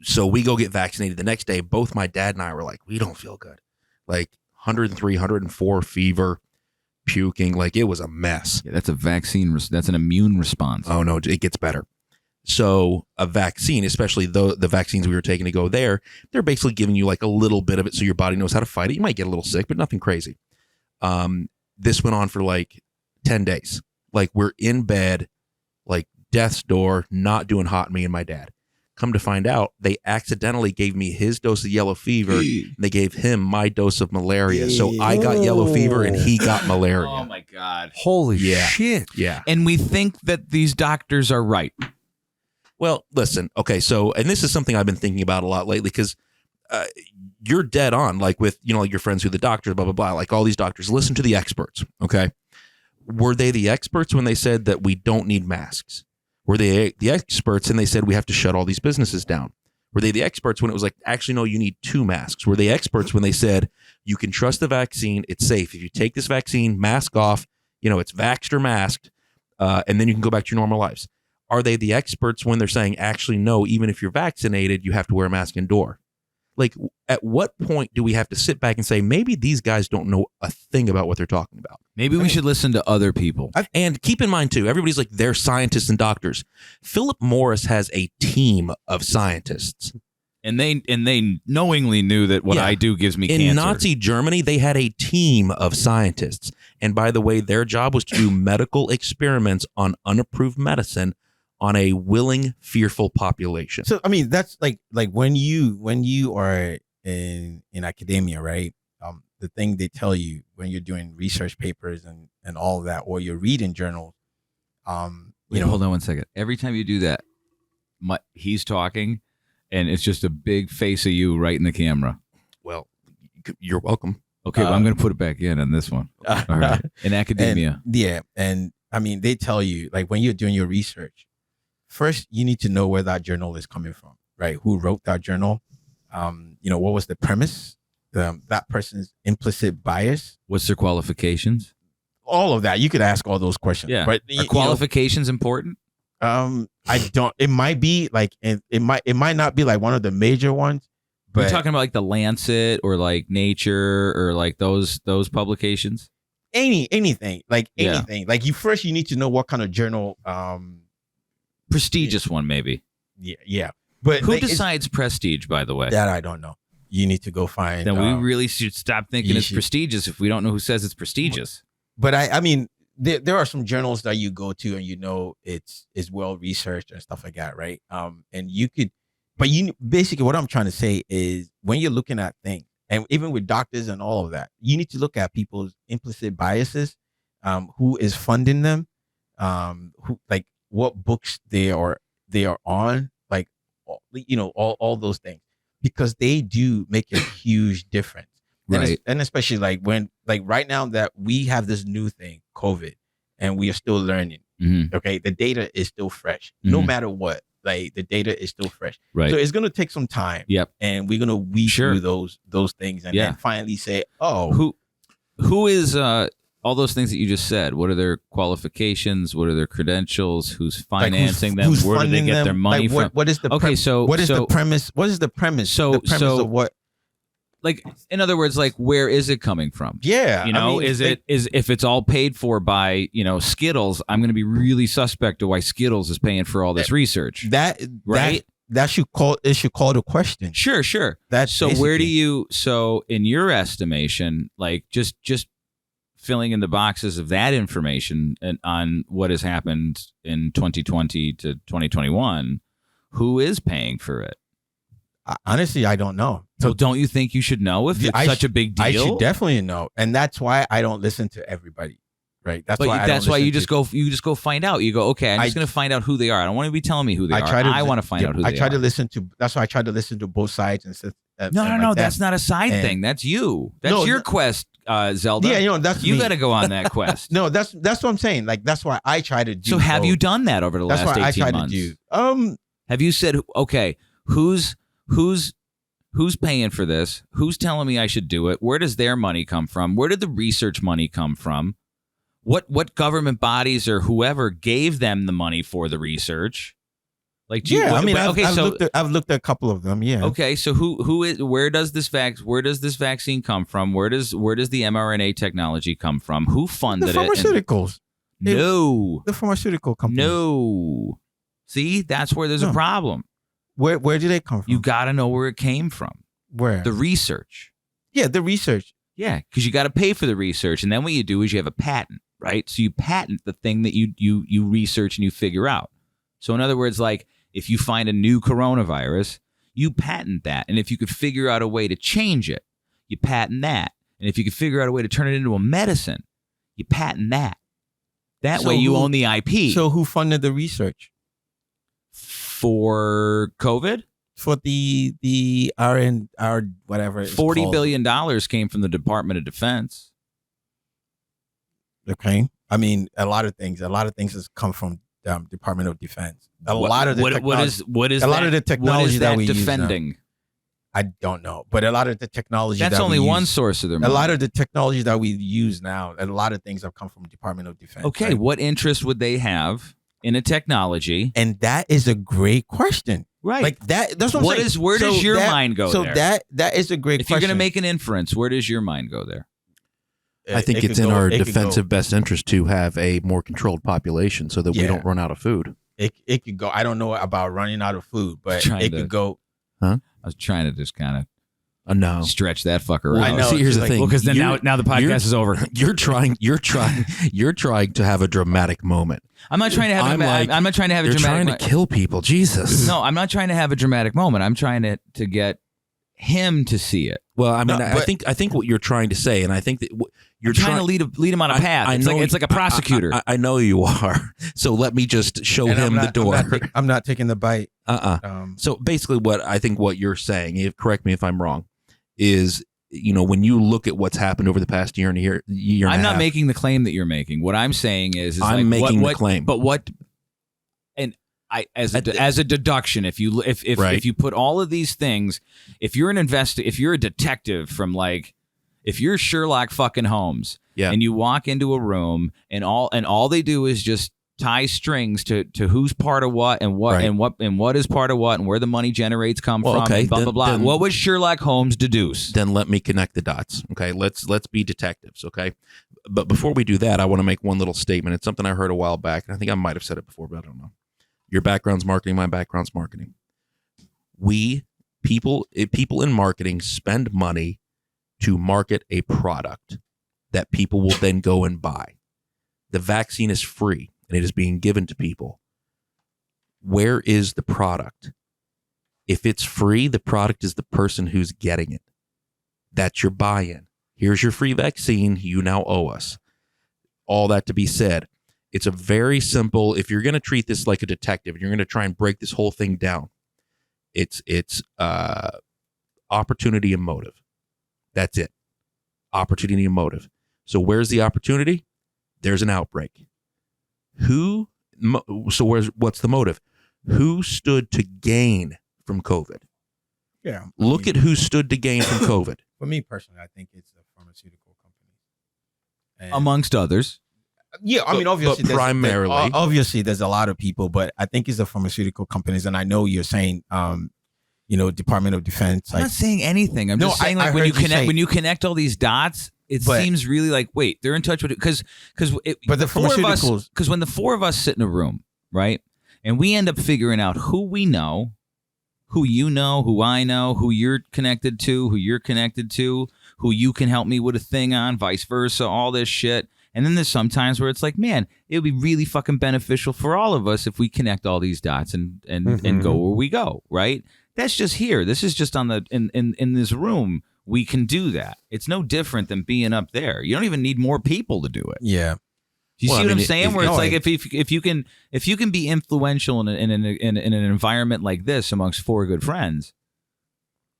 so we go get vaccinated. The next day, both my dad and I were like, we don't feel good, like 103, 104 fever, puking, like it was a mess. Yeah, that's a vaccine. That's an immune response. Oh no, it gets better. So a vaccine, especially the vaccines we were taking to go there, they're basically giving you like a little bit of it so your body knows how to fight it. You might get a little sick, but nothing crazy. this went on for like 10 days. Like we're in bed, like death's door, not doing hot, me and my dad. Come to find out, they accidentally gave me his dose of yellow fever. And they gave him my dose of malaria. So I got yellow fever and he got malaria. Oh my God. Holy Yeah. shit. Yeah. And we think that these doctors are right. Well, listen. Okay. So, and this is something I've been thinking about a lot lately because you're dead on, like with, like your friends who are the doctors, blah, blah, blah. Like all these doctors, listen to the experts. Okay. Were they the experts when they said that we don't need masks? Were they the experts and they said we have to shut all these businesses down? Were they the experts when it was like, actually, no, you need 2 masks? Were they experts when they said you can trust the vaccine, it's safe. If you take this vaccine, mask off, it's vaxxed or masked, and then you can go back to your normal lives? Are they the experts when they're saying, actually, no, even if you're vaccinated, you have to wear a mask indoor? Like, at what point do we have to sit back and say, maybe these guys don't know a thing about what they're talking about? Maybe we should listen to other people. And keep in mind, too, everybody's like, they're scientists and doctors. Philip Morris has a team of scientists. And they knowingly knew that what Yeah. I do gives me In cancer. Nazi Germany, they had a team of scientists. And by the way, their job was to do medical experiments on unapproved medicine on a willing, fearful population. So I mean, that's like when you are in academia, right? The thing they tell you when you're doing research papers and all of that, or you're reading journals, Wait, hold on one second. Every time you do that, he's talking, and it's just a big face of you right in the camera. Well, you're welcome. Okay, well, I'm going to put it back in on this one. All right. In academia. And I mean, they tell you, like, when you're doing your research, first you need to know where that journal is coming from, right? Who wrote that journal? What was the premise? That person's implicit bias. What's their qualifications? All of that. You could ask all those questions. Yeah. But Are qualifications important? I don't. It might be like it might not be like one of the major ones. But We're talking about like the Lancet or like Nature or like those publications. anything like Yeah. anything. Like you need to know what kind of journal. Prestigious one, maybe. Yeah. But Who like, it's- decides prestige, by the way? that? I don't know. You need to go find. Then we really should stop thinking you it's should- prestigious if we don't know who says it's prestigious. But I mean, there are some journals that you go to and it's well researched and stuff like that, right? And you could, but basically what I'm trying to say is when you're looking at things, and even with doctors and all of that, you need to look at people's implicit biases, who is funding them, who like what books they are on, like all those things, because they do make a huge difference. Right. And especially like when, like right now that we have this new thing, COVID, and we are still learning. Mhm. Okay. The data is still fresh, no Mhm. matter what. Like the data is still fresh. Right. So it's going to take some time. Yep. And we're going to weed Sure. through those things and Yeah. then finally say, oh, Who is all those things that you just said? What are their qualifications? What are their credentials? Who's like, financing them? who's Where do they funding get their them? money Like, from? what is the Okay, so what is the premise? What is the premise? So- the premise so- of what? Like, in other words, like, where is it coming from? Yeah. You know, I mean, is if it's all paid for by Skittles, I'm going to be really suspect of why Skittles is paying for all this research. Right? That should call the question. Sure. That's So where do basically- you? So in your estimation, like just filling in the boxes of that information and on what has happened in 2020 to 2021, who is paying for it? Honestly, I don't know. So don't you think you should know if Yeah, it's I such a big deal? I should definitely know, and that's why I don't listen to everybody. Right? That's But why. I don't that's why listen you just to- go. You just go find out. You go, okay. I'm just going to find out who they are. I don't want to be telling me who they are. I want to find out who they are. I try to listen to. That's why I try to listen to both sides and stuff. No. That's not a side And- thing. That's you. That's No, your quest, Zelda. Yeah, that's You me. got to go on that quest. No, that's what I'm saying. Like that's why I try to do. So have both. you done that over the That's last why 18 I try months? to do. Have you said, okay, who's paying for this? Who's telling me I should do it? Where does their money come from? Where did the research money come from? What government bodies or whoever gave them the money for the research? Like, do you, Yeah, I mean, okay, I've looked at a couple of them. Yeah. okay, so where does this vaccine come from? Where does the mRNA technology come from? Who The funded it? pharmaceuticals. No. The pharmaceutical companies. No. See, that's where there's a No. problem. Where do they come from? You got to know where it came from. Where? The research. Yeah, the research. Yeah, because you got to pay for the research, and then what you do is you have a patent, right? So you patent the thing that you research and you figure out. So in other words, like if you find a new coronavirus, you patent that, and if you could figure out a way to change it, you patent that, and if you could figure out a way to turn it into a medicine, you patent that. That way you own the IP. So who funded the research for COVID? For the our whatever it's $40 called. billion came from the Department of Defense. Okay, I mean a lot of things has come from Department of Defense. Lot of the technology that we defending? Use now, I don't know, but a lot of the technology that's only one source of their money. A lot of the technology that we use now, a lot of things have come from Department of Defense. Okay, right? What interest would they have in a technology? And that is a great question. Right. Like that. That's what I'm saying. Where does your mind go there? So that is a great question. If you're going to make an inference, where does your mind go there? I think it's in our defensive best interest to have a more controlled population so that we don't run out of food. It could go. I don't know about running out of food, but it could go. Huh? I was trying to just kind of stretch that fucker out. I know. See, here's the thing. Well, because then now the podcast is over. You're trying to have a dramatic moment. I'm not trying to have. I'm not trying to have a dramatic. You're trying to kill people. Jesus. No, I'm not trying to have a dramatic moment. I'm trying to get him to see it. Well, I mean, I think what you're trying to say, and I think that you're trying to lead him on a path. It's like a prosecutor. I know you are. So let me just show him the door. I'm not taking the bite. So basically, what you're saying, correct me if I'm wrong, is when you look at what's happened over the past year and a half. I'm not making the claim that you're making. What I'm saying is I'm making the claim. But what? And as a deduction, if you put all of these things, if you're if you're a detective from if you're Sherlock fucking Holmes, and you walk into a room and all they do is just tie strings to who's part of what and what and what is part of what and where the money generates from. Okay, and blah blah blah. What would Sherlock Holmes deduce? Then let me connect the dots. Okay, let's be detectives. Okay, but before we do that, I want to make one little statement. It's something I heard a while back, and I think I might have said it before, but I don't know. Your background's marketing. My background's marketing. People in marketing spend money to market a product that people will then go and buy. The vaccine is free and it is being given to people. Where is the product? If it's free, the product is the person who's getting it. That's your buy-in. Here's your free vaccine. You now owe us. All that to be said, it's a very simple, if you're going to treat this like a detective and you're going to try and break this whole thing down, it's opportunity and motive. That's it. Opportunity and motive. So where's the opportunity? There's an outbreak. What's the motive? Who stood to gain from COVID? Yeah. Look at who stood to gain from COVID. For me personally, I think it's the pharmaceutical company. Amongst others. Yeah, I mean, obviously, but primarily, obviously, there's a lot of people, but I think it's the pharmaceutical companies. And I know you're saying, Department of Defense. I'm not saying anything. I'm just saying, when you connect all these dots, it seems really like, wait, they're in touch with it because the pharmaceuticals. Because when the four of us sit in a room, right, and we end up figuring out who we know, who you know, who I know, who you're connected to, who you can help me with a thing on, vice versa, all this shit. And then there's sometimes where it's like, man, it would be really fucking beneficial for all of us if we connect all these dots and go where we go, right? That's just here. This is just on the in this room. We can do that. It's no different than being up there. You don't even need more people to do it. Yeah. Do you see what I'm saying? Where it's like if you can be influential in an environment like this amongst four good friends.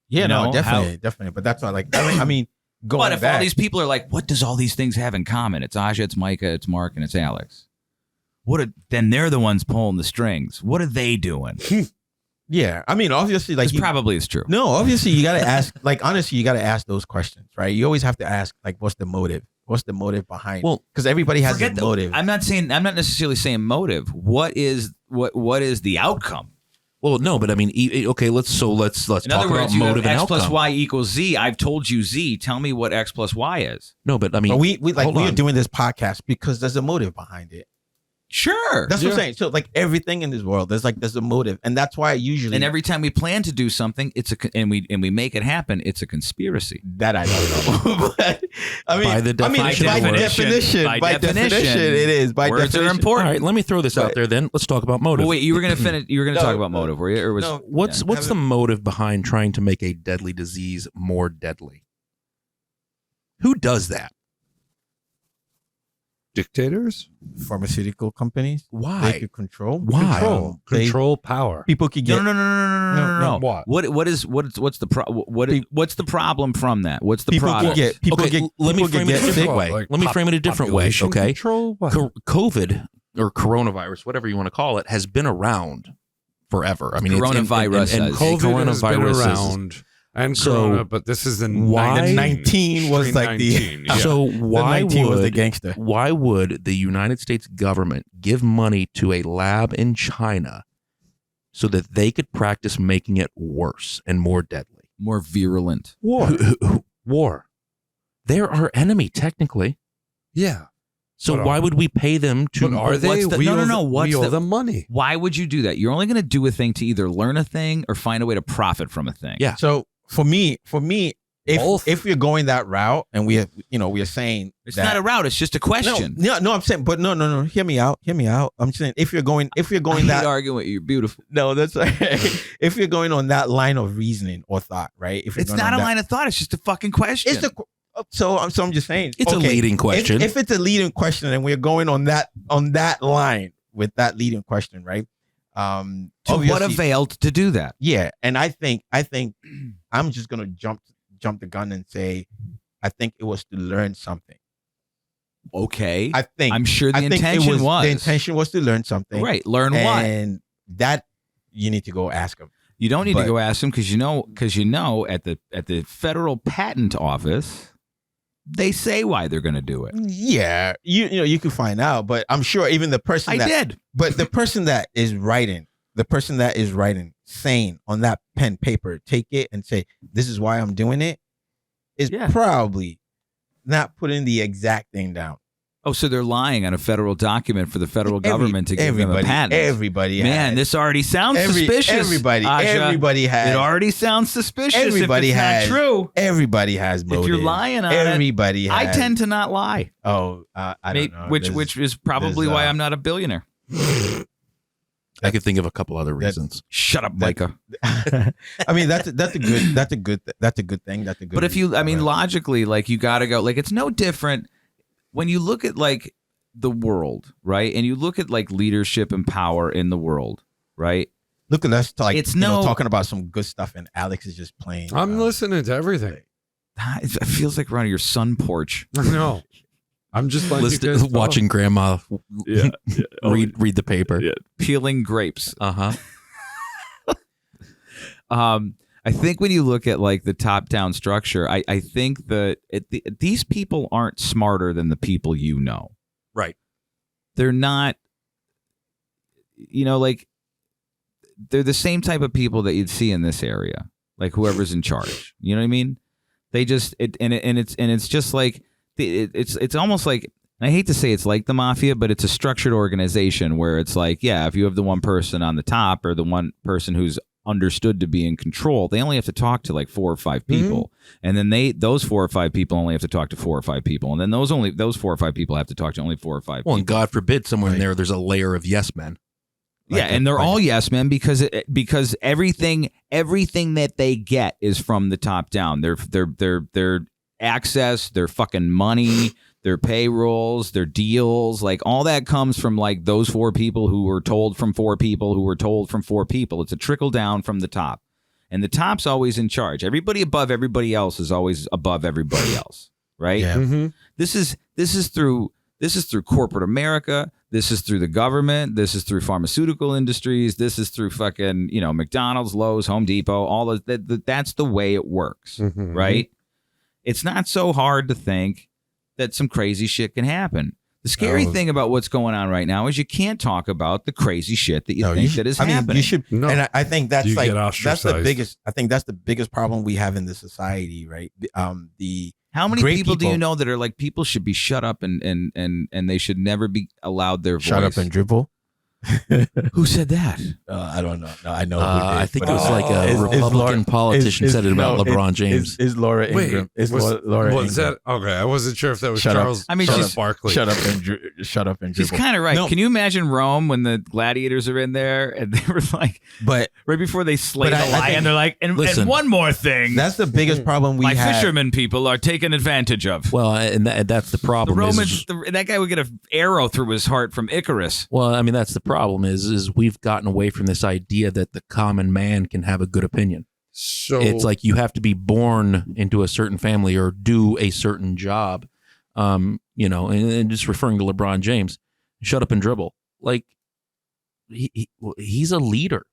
Yeah, definitely. But that's not I mean. But if all these people are like, what does all these things have in common? It's Aja, it's Micah, it's Mark, and it's Alex. Then they're the ones pulling the strings. What are they doing? Yeah, I mean, obviously, probably is true. No, obviously, you got to ask. Honestly, you got to ask those questions, right? You always have to ask, what's the motive? What's the motive behind? Well, because everybody has a motive. I'm not necessarily saying motive. What is the outcome? Well, no, but I mean, okay, let's talk about motive and outcome. X plus Y equals Z. I've told you Z. Tell me what X plus Y is. No, but I mean, we are doing this podcast because there's a motive behind it. Sure. That's what I'm saying. So like everything in this world, there's a motive, and that's why I usually And every time we plan to do something, and we make it happen, it's a conspiracy. that I don't know. But I mean, By the definition, By by definition, it is. By words definition. are All important. right, let me throw this out there then. Let's talk about motive. Well, wait, you were gonna finish. You were gonna No, talk about motive, were you? Or was no. What's the motive behind trying to make a deadly disease more deadly? Who does that? Dictators? Pharmaceutical companies. They Why? could control. Why? Control power. People could get. No. What? What's the problem from that? What's the People problem? could get. People Okay, get. let me people frame could it a get different sick. way. Like Let me frame it a different way, population okay? Control? What? COVID or coronavirus, whatever you want to call it, has been around forever. I mean, Coronavirus and has. COVID has been coronavirus is- around. And So, Corona, but this is the why- 19 was like the. 19, yeah. So why 19 was the would gangster. why would the United States government give money to a lab in China so that they could practice making it worse and more deadly? More virulent. War. They're our enemy technically. Yeah. So But why would we pay them to? But are they? the- We no, no, owe no, the- what's we owe the- them money. Why would you do that? You're only going to do a thing to either learn a thing or find a way to profit from a thing. Yeah. So for me, Both. if we're going that route, and we are saying It's that, not a route. It's just a question. No, I'm saying, but no. Hear me out. I'm saying if you're going I hate that, arguing with you. You're beautiful. no, that's right. If you're going on that line of reasoning or thought, right? If you're It's going not on a that- line of thought. It's just a fucking question. It's so I'm just saying It's a okay, leading question. If it's a leading question, and we're going on that line with that leading question, right? to what obviously- avail to do that? Yeah, and I think I'm just gonna jump the gun and say I think it was to learn something. Okay. I think I'm sure the I think intention was. the intention was to learn something, Right. Learn what? and that you need to go ask them. You don't need to but- go ask them because you know at the federal patent office, they say why they're going to do it. Yeah, you can find out, but I'm sure even the person I that did. But the person that is writing, saying on that pen paper, take it and say, this is why I'm doing it, is Yeah. probably not putting the exact thing down. Oh, so they're lying on a federal document for the federal government to give them a patent. Everybody Man, has. this already sounds suspicious. Everybody It has. already sounds suspicious. Everybody if it's has. not true. Everybody has motive. If you're lying on everybody it, has. I tend to not lie. Oh, I don't know. Which is probably there's, why I'm not a billionaire. I could think of a couple other reasons. Shut up, Micah. I mean, that's a good thing. But if you, I mean, logically, like you got to go. Like it's no different when you look at like the world, right? And you look at like leadership and power in the world, right? look at us like It's talking about some good stuff, and Alex is just playing. I'm listening to everything. It feels like we're on your sun porch. No. I'm just letting you guys talk. Watching grandma Yeah. read the paper. Yeah. Peeling grapes. Uh-huh. I think when you look at like the top-down structure, I think that these people aren't smarter than the people you know. Right. They're not, like they're the same type of people that you'd see in this area, like whoever's in charge. You know what I mean? They just it's just like it's almost like, I hate to say it's like the mafia, but it's a structured organization where it's like, yeah, if you have the one person on the top or the one person who's understood to be in control, they only have to talk to like 4 or 5 people, and then those 4 or 5 people only have to talk to 4 or 5 people, and then those 4 or 5 people have to talk to only 4 or 5 Well, people. and God forbid somewhere in there's a layer of yes men. Yeah, and they're all yes men because everything that they get is from the top down. Their access, their fucking money, their payrolls, their deals, like all that comes from like those 4 people who were told from 4 people who were told from 4 people. It's a trickle down from the top, and the top's always in charge. Everybody above everybody else is always above everybody else, right? Yeah. Mm-hmm. This is through corporate America. This is through the government. This is through pharmaceutical industries. This is through fucking, McDonald's, Lowe's, Home Depot, all of that. That's the way it works, Mhm. right? It's not so hard to think that some crazy shit can happen. The scary Oh. thing about what's going on right now is you can't talk about the crazy shit that you No, think should- that is I mean, happening. you should, No. and I think that's You like get that's the ostracized. biggest. I think that's the biggest problem we have in the society, right? How many Great people do you people. know that are like, people should be shut up and they should never be allowed their voice? Shut up and dribble. Who said that? I don't know. No, I know. Who did, I think but it was like a is Republican Laura- politician said it about LeBron James. Is Laura Ingram? Is Laura was Ingram. that okay? I wasn't sure if that was Shut up. Charles. I mean, Charles she's- Barkley. Shut up and She's dribble. kind of right. No. Can you imagine Rome when the gladiators are in there and they were like, But right before they slay But the I lion, think- they're like, and Listen. one more thing, that's the biggest problem we my have. fishermen people are taken advantage of. Well, and that's the The problem. Romans, that guy would get an arrow through his heart from Icarus. Well, I mean, that's the problem is we've gotten away from this idea that the common man can have a good opinion. So It's like you have to be born into a certain family or do a certain job. And just referring to LeBron James, shut up and dribble. Like he's a leader.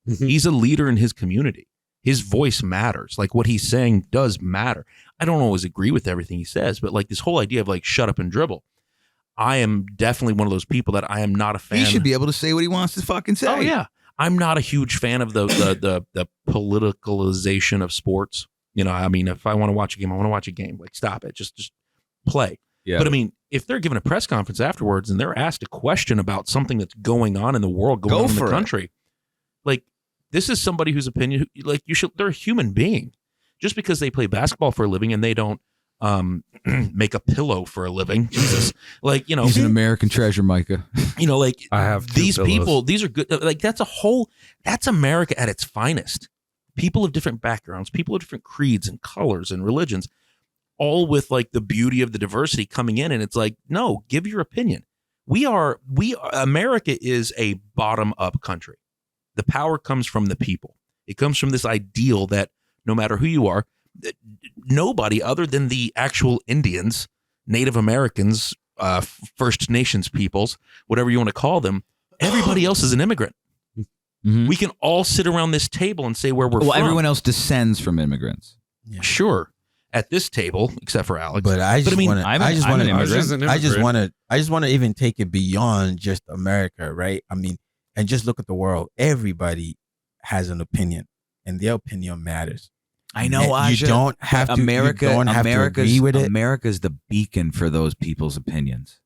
He's a leader in his community. His voice matters. Like what he's saying does matter. I don't always agree with everything he says, but like this whole idea of like shut up and dribble. I am definitely one of those people that I am not a fan. He should be able to say what he wants to fucking say. Oh yeah, I'm not a huge fan of the politicalization of sports. I mean, if I want to watch a game, I want to watch a game. Like, stop it, just play. Yeah. But I mean, if they're given a press conference afterwards and they're asked a question about something that's going on in the world, going on in the country, like this is somebody whose opinion, like they're a human being. Just because they play basketball for a living and they don't make a pillow for a living, Jesus, like he's an American treasure, Micah. Like I have these pillows. people, these are good. Like that's America at its finest. People of different backgrounds, people of different creeds and colors and religions, all with like the beauty of the diversity coming in. And it's like, no, give your opinion. America is a bottom up country. The power comes from the people. It comes from this ideal that no matter who you are, nobody other than the actual Indians, Native Americans, First Nations peoples, whatever you want to call them, everybody else is an immigrant. Mhm. We can all sit around this table and say where we're Well, from. everyone else descends from immigrants. Yeah. Sure, at this table, except for Alex. But I just I mean, want to. I'm I just an want immigrant. I just want to even take it beyond just America, right? I mean, and just look at the world. Everybody has an opinion, and their opinion matters. I know. And you don't have to. America, you don't have to agree with it. America's the beacon for those people's opinions.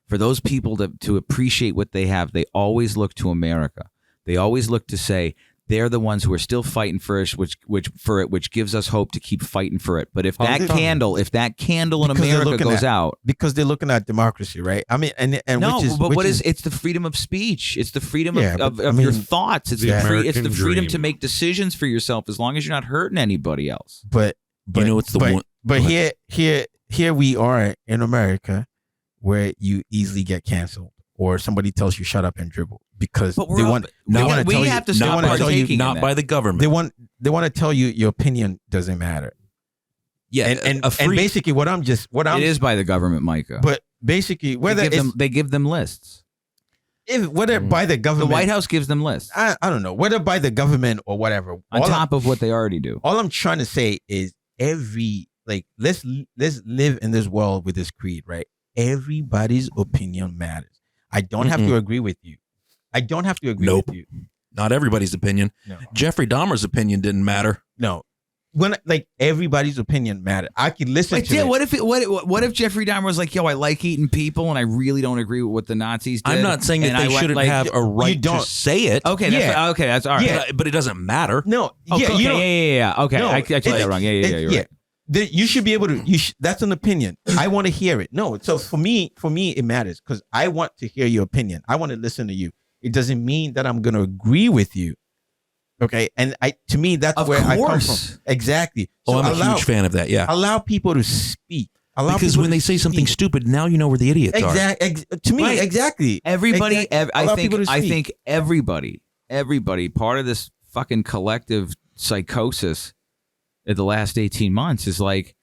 For those people to appreciate what they have, they always look to America. They always look to say they're the ones who are still fighting for us, which gives us hope to keep fighting for it. But if that candle in Because they're America looking goes out, because they're looking at democracy, right? I mean, and no, which is, but which what is it's the freedom of speech. It's the freedom Yeah, of but, I your mean, thoughts. It's the it's American the freedom dream. to make decisions for yourself as long as you're not hurting anybody else. but it's the but, one. But Go ahead. here we are in America, where you easily get canceled, or somebody tells you shut up and dribble because But they want to tell you. have to they stop wanna tell you partaking in not that. by the government. they want to tell you your opinion doesn't matter. Yeah, And a free. basically what I'm It is by the government, Micah. but basically whether they give them lists. whether by the The government, White House gives them lists I don't know, whether by the government or whatever. on top of what they already do. All I'm trying to say is let's live in this world with this creed, right? Everybody's opinion matters. I don't have to agree with you. I don't have to agree Nope. with you. Not everybody's opinion. No. Jeffrey Dahmer's opinion didn't matter. No. When everybody's opinion matters. I can listen to it. What if Jeffrey Dahmer was like, "Yo, I like eating people, and I really don't agree with what the Nazis did." I'm not saying that And they I went, shouldn't like, have a right to don't- say it. Okay, Yeah. that's all right. Yeah. But it doesn't matter. No. Oh, yeah, okay, you don't, yeah. Okay, No, I told that wrong. Yeah, you're right. You should be able to. That's an opinion. I want to hear it. No, so for me, it matters because I want to hear your opinion. I want to listen to you. It doesn't mean that I'm going to agree with you. Okay, and to me, that's Of where I come course. from. Exactly. Oh, So I'm a huge fan of that. Yeah, allow people to speak. because when they say something stupid, now you know where the idiots are. To me, Right. exactly. Everybody, Exactly. I Allow think, people to I speak. think everybody, part of this fucking collective psychosis in the last 18 months is like,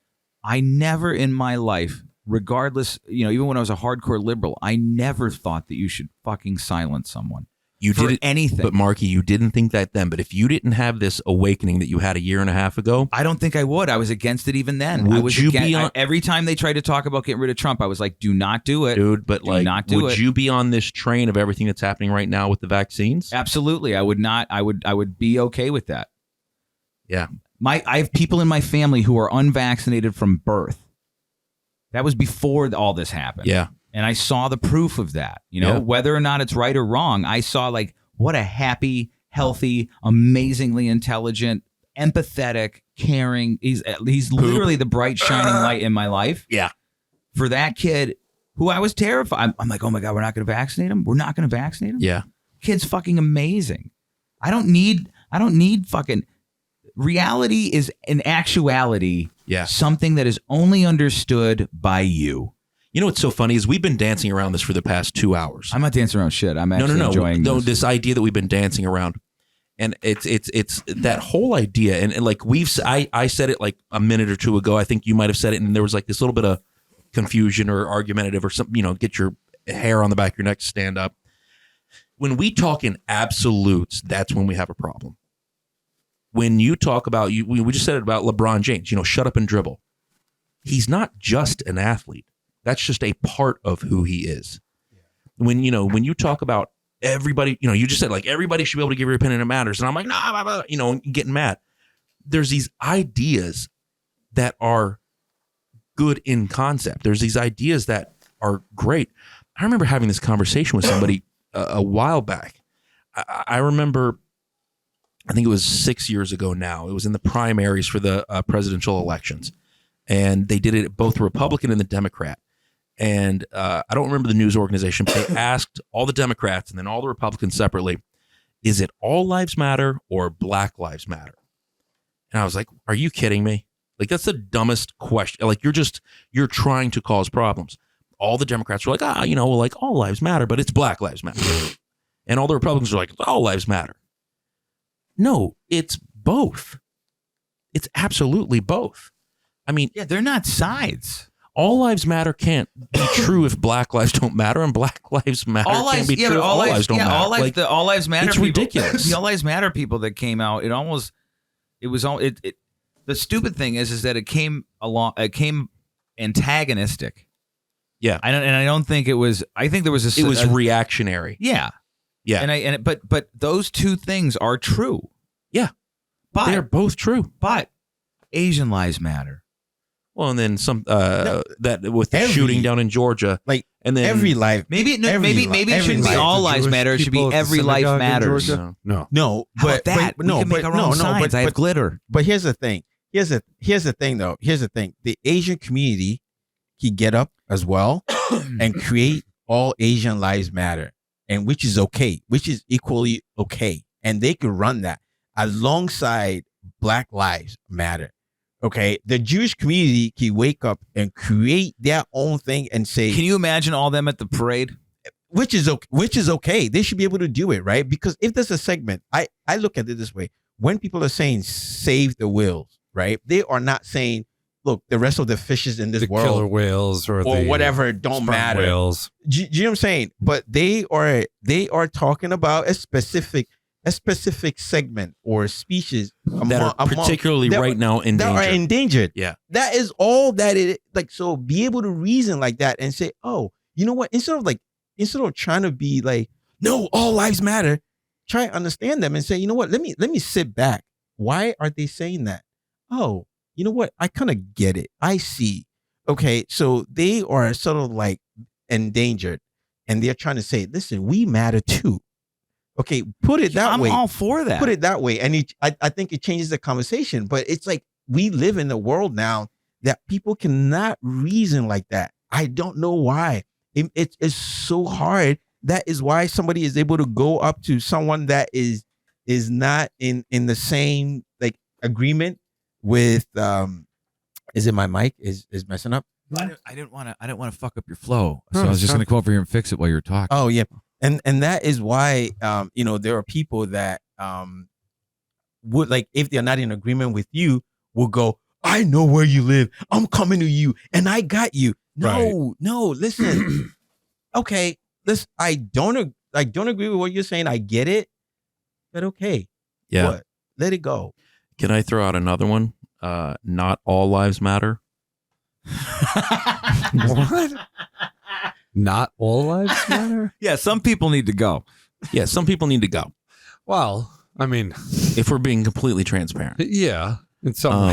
I never in my life, regardless, even when I was a hardcore liberal, I never thought that you should fucking silence someone. You for did it, anything. but Marky, you didn't think that then. But if you didn't have this awakening that you had a year and a half ago, I don't think I would. I was against it even then. I Would was you against, be on- every time they tried to talk about getting rid of Trump, I was like, do not do it. dude, but Do like, not do would it. you be on this train of everything that's happening right now with the vaccines? Absolutely. I would not. I would be okay with that. Yeah. I have people in my family who are unvaccinated from birth. That was before all this happened. Yeah. And I saw the proof of that. Yeah. Whether or not it's right or wrong, I saw like what a happy, healthy, amazingly intelligent, empathetic, caring. He's literally the bright shining light in my life. Yeah. For that kid who I was terrified. I'm like, oh my God, we're not going to vaccinate him. We're not going to vaccinate him. Yeah. Kid's fucking amazing. I don't need fucking reality is in actuality. Yeah. Something that is only understood by you. You know what's so funny is we've been dancing around this for the past 2 hours. I'm not dancing around shit. I'm actually enjoying no, this. this idea that we've been dancing around, and it's that whole idea, and like I said it like a minute or two ago. I think you might have said it, and there was like this little bit of confusion or argumentative or something. Get your hair on the back of your neck, stand up. When we talk in absolutes, that's when we have a problem. When you talk about we just said it about LeBron James. Shut up and dribble. He's not just an athlete. That's just a part of who he is. When you talk about everybody, you just said like everybody should be able to give your opinion. It matters, and I'm like, nah, getting mad. There's these ideas that are good in concept. There's these ideas that are great. I remember having this conversation with somebody a while back. I remember, I think it was 6 years ago now. It was in the primaries for the presidential elections, and they did it both the Republican and the Democrat. And I don't remember the news organization, but they asked all the Democrats and then all the Republicans separately, is it all lives matter or Black Lives Matter? And I was like, are you kidding me? Like, that's the dumbest question. Like, you're trying to cause problems. All the Democrats were like, like all lives matter, but it's Black Lives Matter. And all the Republicans were like, all lives matter. No, it's both. It's absolutely both. I mean, yeah, they're not sides. All lives matter can't be true if Black lives don't matter, and Black lives matter can't be true if all lives don't matter. The all lives matter. It's people, ridiculous. The all lives matter people that came out. The stupid thing is that it came antagonistic. Yeah, I don't think it was. I think there was it was reactionary. Yeah, yeah. But those two things are true. Yeah, but they're both true. But Asian lives matter. Well, and then some that with the shooting down in Georgia, like, and then every life. Maybe it shouldn't be all lives matter. It should be every life matters. No, but we can make our own signs. I have glitter. But here's the thing. Here's the thing, though. Here's the thing. The Asian community can get up as well and create all Asian lives matter, and which is okay, which is equally okay, and they could run that alongside Black Lives Matter. Okay, the Jewish community can wake up and create their own thing and say, can you imagine all them at the parade? Which is okay. They should be able to do it, right? Because if there's a segment, I look at it this way. When people are saying save the whales, right? They are not saying, look, the rest of the fishes in this world, killer whales or whatever, don't matter. Whales. Do you know what I'm saying? But they are talking about a specific segment or species that are particularly right now endangered. That are endangered. Yeah. That is all that it like. So be able to reason like that and say, oh, you know what? Instead of trying to be like, no, all lives matter, try to understand them and say, you know what? Let me sit back. Why are they saying that? Oh, you know what? I kind of get it. I see. Okay. So they are sort of like endangered and they're trying to say, listen, we matter too. Okay, put it that way. I'm all for that. Put it that way. And I think it changes the conversation. But it's like we live in a world now that people cannot reason like that. I don't know why. It's so hard. That is why somebody is able to go up to someone that is not in the same like agreement with is it my mic is messing up? I didn't want to fuck up your flow. So I was just going to come over here and fix it while you were talking. Oh yeah. And that is why there are people that would, like, if they're not in agreement with you, will go, I know where you live. I'm coming to you and I got you. No, listen. Okay, listen, I don't agree with what you're saying. I get it. But okay. Yeah. What? Let it go. Can I throw out another one? Not all lives matter. What? Not all lives matter? Yeah, some people need to go. Yeah, some people need to go. Well, I mean, if we're being completely transparent. Yeah. In some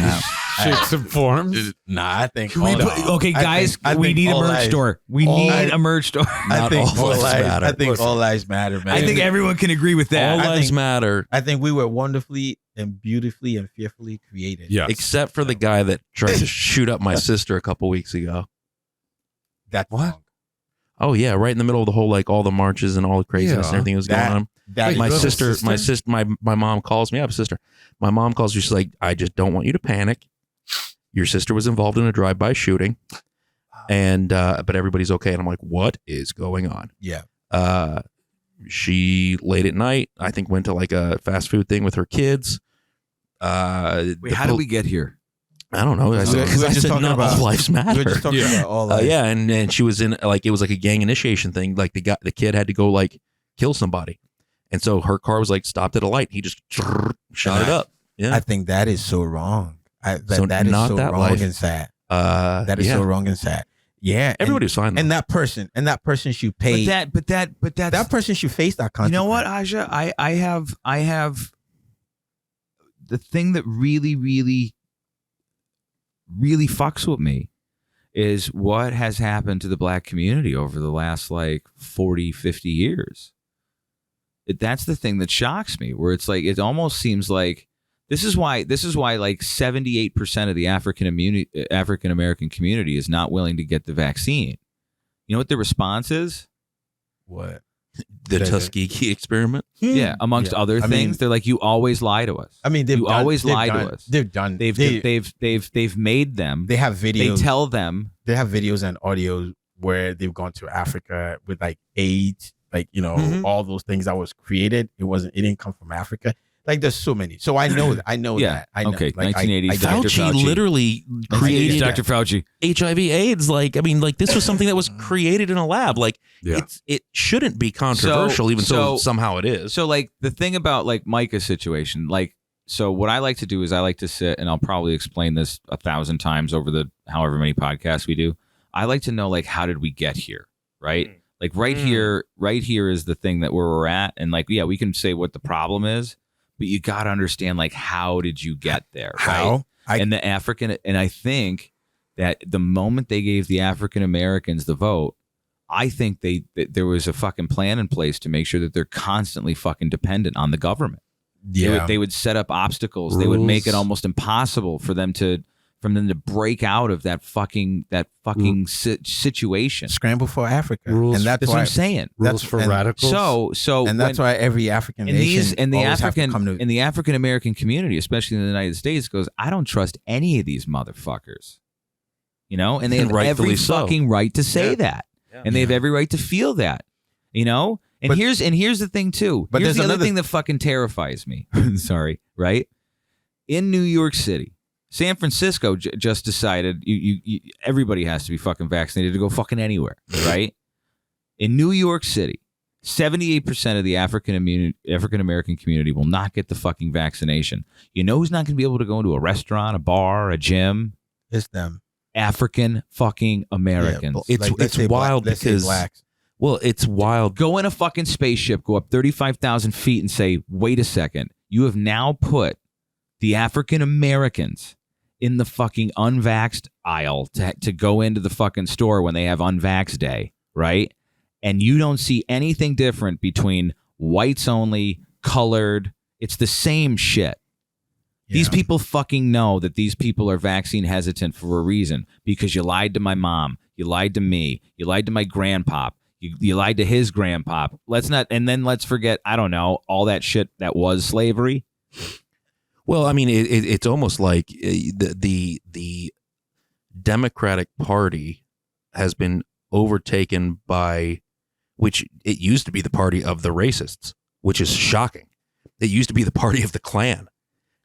shapes and forms. Nah, I think. Okay, guys, we need a merch store. We need a merch store. I think all lives matter, man. I think everyone can agree with that. All lives matter. I think we were wonderfully and beautifully and fearfully created. Yeah. Except for the guy that tried to shoot up my sister a couple weeks ago. That's What? wrong. Oh yeah, right in the middle of the whole like all the marches and all the craziness and everything that was going on. That My you have a sister, sister? my mom calls me. I have a sister. My mom calls me. She's like, I just don't want you to panic. Your sister was involved in a drive-by shooting, and but everybody's okay. And I'm like, what is going on? Yeah. She late at night, I think, went to like a fast food thing with her kids. Wait, how did we get here? I don't know. Because I said not all lives matter. We're just talking about all lives. Yeah, and she was in like it was like a gang initiation thing. Like the kid had to go like kill somebody, and so her car was like stopped at a light. He just shot it up. Yeah, I think that is so wrong. That is not so that wrong life. and sad. That is so wrong and sad. Yeah, everybody was fine. And that person should pay. But that's that person should face that consequence. You know what, Aja? I have the thing that really fucks with me is what has happened to the black community over the last like 40, 50 years. That's the thing that shocks me, where it's like it almost seems like this is why like 78% of the African American community is not willing to get the vaccine. You know what the response is? What? The Tuskegee experiment. Yeah, amongst other things, they're like, you always lie to us. I mean, you always lie to us. They've done. They've made them. They have videos. They tell them. They have videos and audios where they've gone to Africa with like AIDS, like all those things that was created. It didn't come from Africa. Like there's so many. So I know that. I know that. I know. Okay, like, 1980s. Fauci literally created Dr. Fauci. HIV/AIDS. Like, I mean, like this was something that was created in a lab. Like, it shouldn't be controversial, even though somehow it is. So, like the thing about like Micah's situation, like, so what I like to do is I like to sit, and I'll probably explain this 1,000 times over the however many podcasts we do. I like to know like how did we get here, right? Like right here is the thing that where we're at, and like we can say what the problem is. But you got to understand, like, how did you get there? Right? And the African, and I think that the moment they gave the African Americans the vote, I think there was a fucking plan in place to make sure that they're constantly fucking dependent on the government. Yeah, they would set up obstacles. Rules. They would make it almost impossible for them to break out of that fucking situation. Scramble for Africa. Rules, and that's what I'm saying. Rules for radicals. So and that's why every African nation in the African American community, especially in the United States, goes, I don't trust any of these motherfuckers. And they have every fucking right to say that. Yeah. And they have every right to feel that. And here's the thing too. But here's the other thing that fucking terrifies me. Sorry, right? In New York City, San Francisco just decided you everybody has to be fucking vaccinated to go fucking anywhere, right? In New York City, 78% of the African American community will not get the fucking vaccination. You know who's not going to be able to go into a restaurant, a bar, a gym? It's them. African fucking Americans. Yeah, it's wild because it's wild. Go in a fucking spaceship, go up 35,000 feet, and say, "Wait a second, you have now put the African Americans in the fucking unvaxxed aisle to go into the fucking store when they have unvaxxed day, right? And you don't see anything different between whites only, colored. It's the same shit. Yeah. These people fucking know that these people are vaccine hesitant for a reason, because you lied to my mom, you lied to me, you lied to my grandpop, you lied to his grandpop. Let's forget, I don't know, all that shit that was slavery. Well, I mean, it's almost like the Democratic Party has been overtaken by, which it used to be the party of the racists, which is shocking. It used to be the party of the Klan.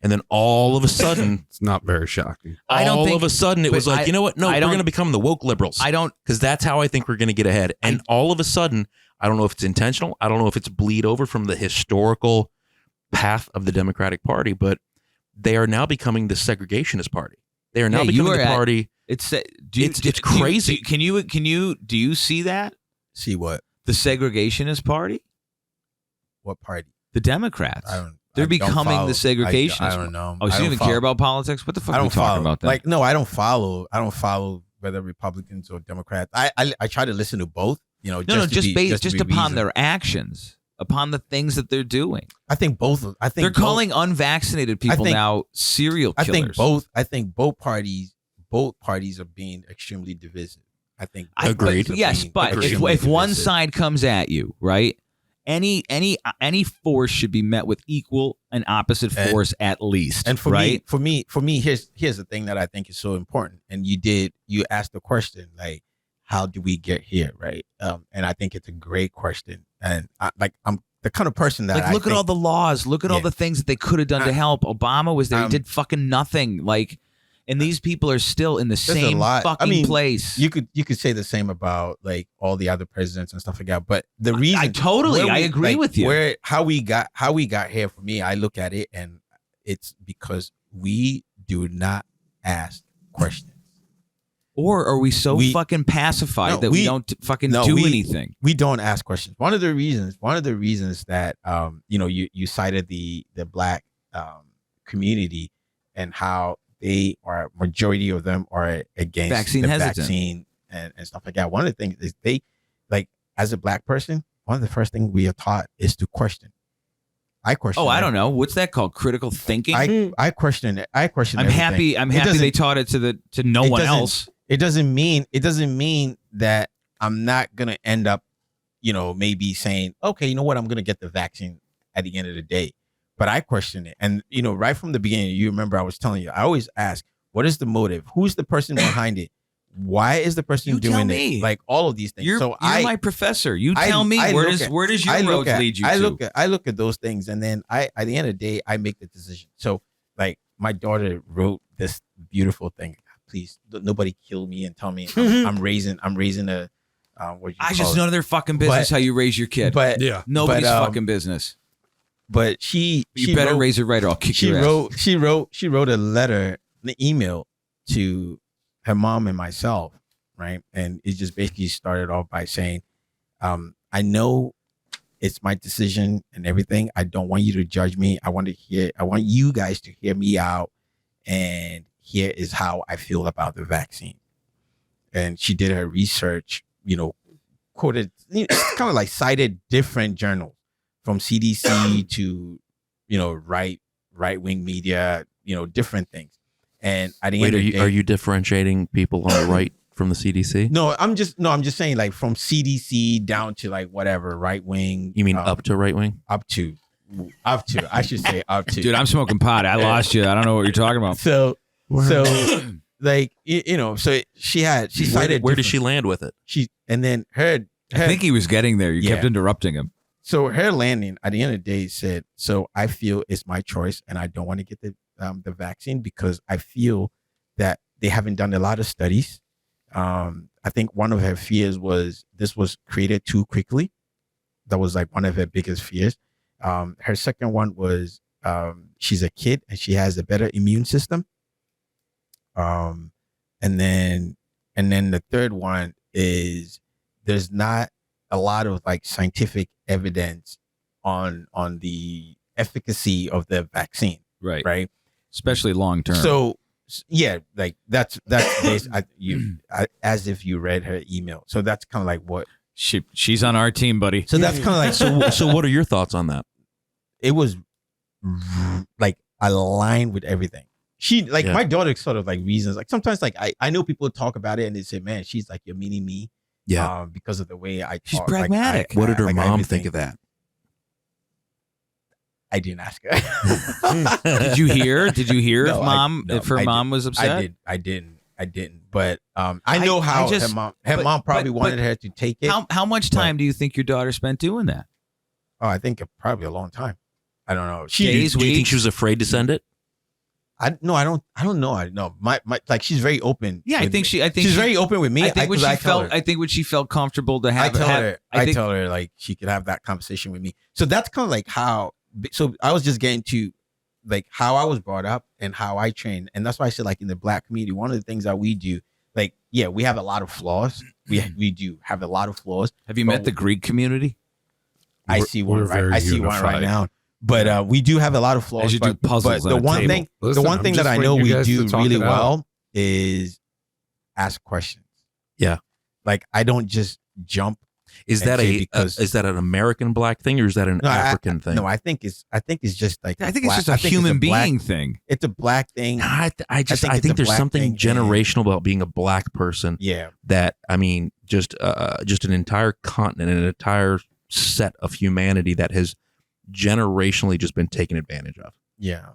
And then all of a sudden, it's not very shocking. All of a sudden, it was like, you know what? No, we're going to become the woke liberals. Because that's how I think we're going to get ahead. And all of a sudden, I don't know if it's intentional. I don't know if it's bleed over from the historical path of the Democratic Party, but they are now becoming the segregationist party. They are now becoming the party. It's crazy. Do you see that? See what? The segregationist party? What party? The Democrats. They're I don't becoming follow. the segregationists. I don't know. Oh, so I you don't don't even follow. care about politics? What the fuck I are we don't talking follow. about then? Like, no, I don't follow. I don't follow whether Republicans or Democrats. I try to listen to both. You know, just upon their actions, upon the things that they're doing. I think both. I think They're calling unvaccinated people now serial killers. I think both parties are being extremely divisive. I think Agreed. But, yes, but if one side comes at you, right? Any force should be met with equal and opposite force at least. And for right? me, here's the thing that I think is so important. And you asked the question, like, how do we get here, right? And I think it's a great question. And I'm the kind of person that look at all the laws, look at all the things that they could have done to help. Obama was there, he did fucking nothing. Like, and these people are still in the same fucking place. You could say the same about like all the other presidents and stuff like that. But the reason I agree with you. How we got here, for me, I look at it and it's because we do not ask questions. Or are we so fucking pacified that we don't fucking do anything? We don't ask questions. One of the reasons that you cited the black community and how they are, majority of them are against vaccine and stuff like that. One of the things is they, like, as a black person, one of the first things we are taught is to question. I question. Oh, I don't know. What's that called? Critical thinking? I question it. I'm happy they taught it to no one else. It doesn't mean that I'm not gonna end up, maybe saying, okay, you know what, I'm gonna get the vaccine at the end of the day. But I question it. And, right from the beginning, you remember I was telling you, I always ask, what is the motive? Who's the person behind it? Why is the person doing it? Like, all of these things. You're my professor. You tell me, where does your road lead you to? I look at those things, and then at the end of the day, I make the decision. So, like, my daughter wrote this beautiful thing. Please, nobody kill me and tell me I'm raising a. Just none of their fucking business how you raise your kid. But nobody's fucking business. But you better raise it right, or I'll kick your ass. She wrote a letter, an email to her mom and myself, right? And it just basically started off by saying, I know it's my decision and everything. I don't want you to judge me. I want you guys to hear me out. And here is how I feel about the vaccine. And she did her research, quoted, kind of like cited different journals from CDC to, right-wing media, different things. And at the end of the day, are you differentiating people on the right from the CDC? No, I'm just saying, like, from CDC down to, like, whatever, right wing. You mean up to right wing? Up to, I should say up to. Dude, I'm smoking pot. I lost you. I don't know what you're talking about. So like, so she cited. Where did she land with it? And then her I think he was getting there. You kept interrupting him. So her landing at the end of the day said, so I feel it's my choice and I don't want to get the vaccine because I feel that they haven't done a lot of studies. I think one of her fears was this was created too quickly. That was like one of her biggest fears. Her second one was she's a kid and she has a better immune system. And then the third one is there's not a lot of like scientific evidence on the efficacy of the vaccine. Right. Especially long term. So yeah, like that's based, as if you read her email. So that's kind of like what she's on our team, buddy. So that's kind of like so what are your thoughts on that? It was like aligned with everything. My daughter sort of like reasons, like sometimes like I know people talk about it and they say, man, she's like, you're meaning me. Yeah. Because of the way I talk. She's pragmatic. What did her mom think of that? I didn't ask her. Did you hear? No, if her mom was upset? I didn't. But I know how her mom probably wanted her to take it. How much time do you think your daughter spent doing that? Oh, I think probably a long time. I don't know. Do you think she was afraid to send it? I don't know. I know. My like she's very open. Yeah, I think she's very open with me. I think when she felt comfortable to have. I tell her like she could have that conversation with me. So that's kind of like how. So I was just getting to like how I was brought up and how I train, and that's why I said like in the Black community, one of the things that we do, like we have a lot of flaws. We do have a lot of flaws. Have you met the Greek community? I see one right now. But we do have a lot of flaws. As you do puzzles but the at a one table. thing, Listen, the one I'm thing that just I waiting know you we guys to do talk really it out. well is ask questions. Yeah. Like I don't just jump. Is that Okay, a because- is that an American black thing or is that an African thing? No, I think it's just like I think black- it's just a I think human black- being thing. It's a black thing. I think it's think a there's black something thing, generational about being a black person. Yeah. That I mean, just an entire continent, an entire set of humanity that has generationally just been taken advantage of. Yeah.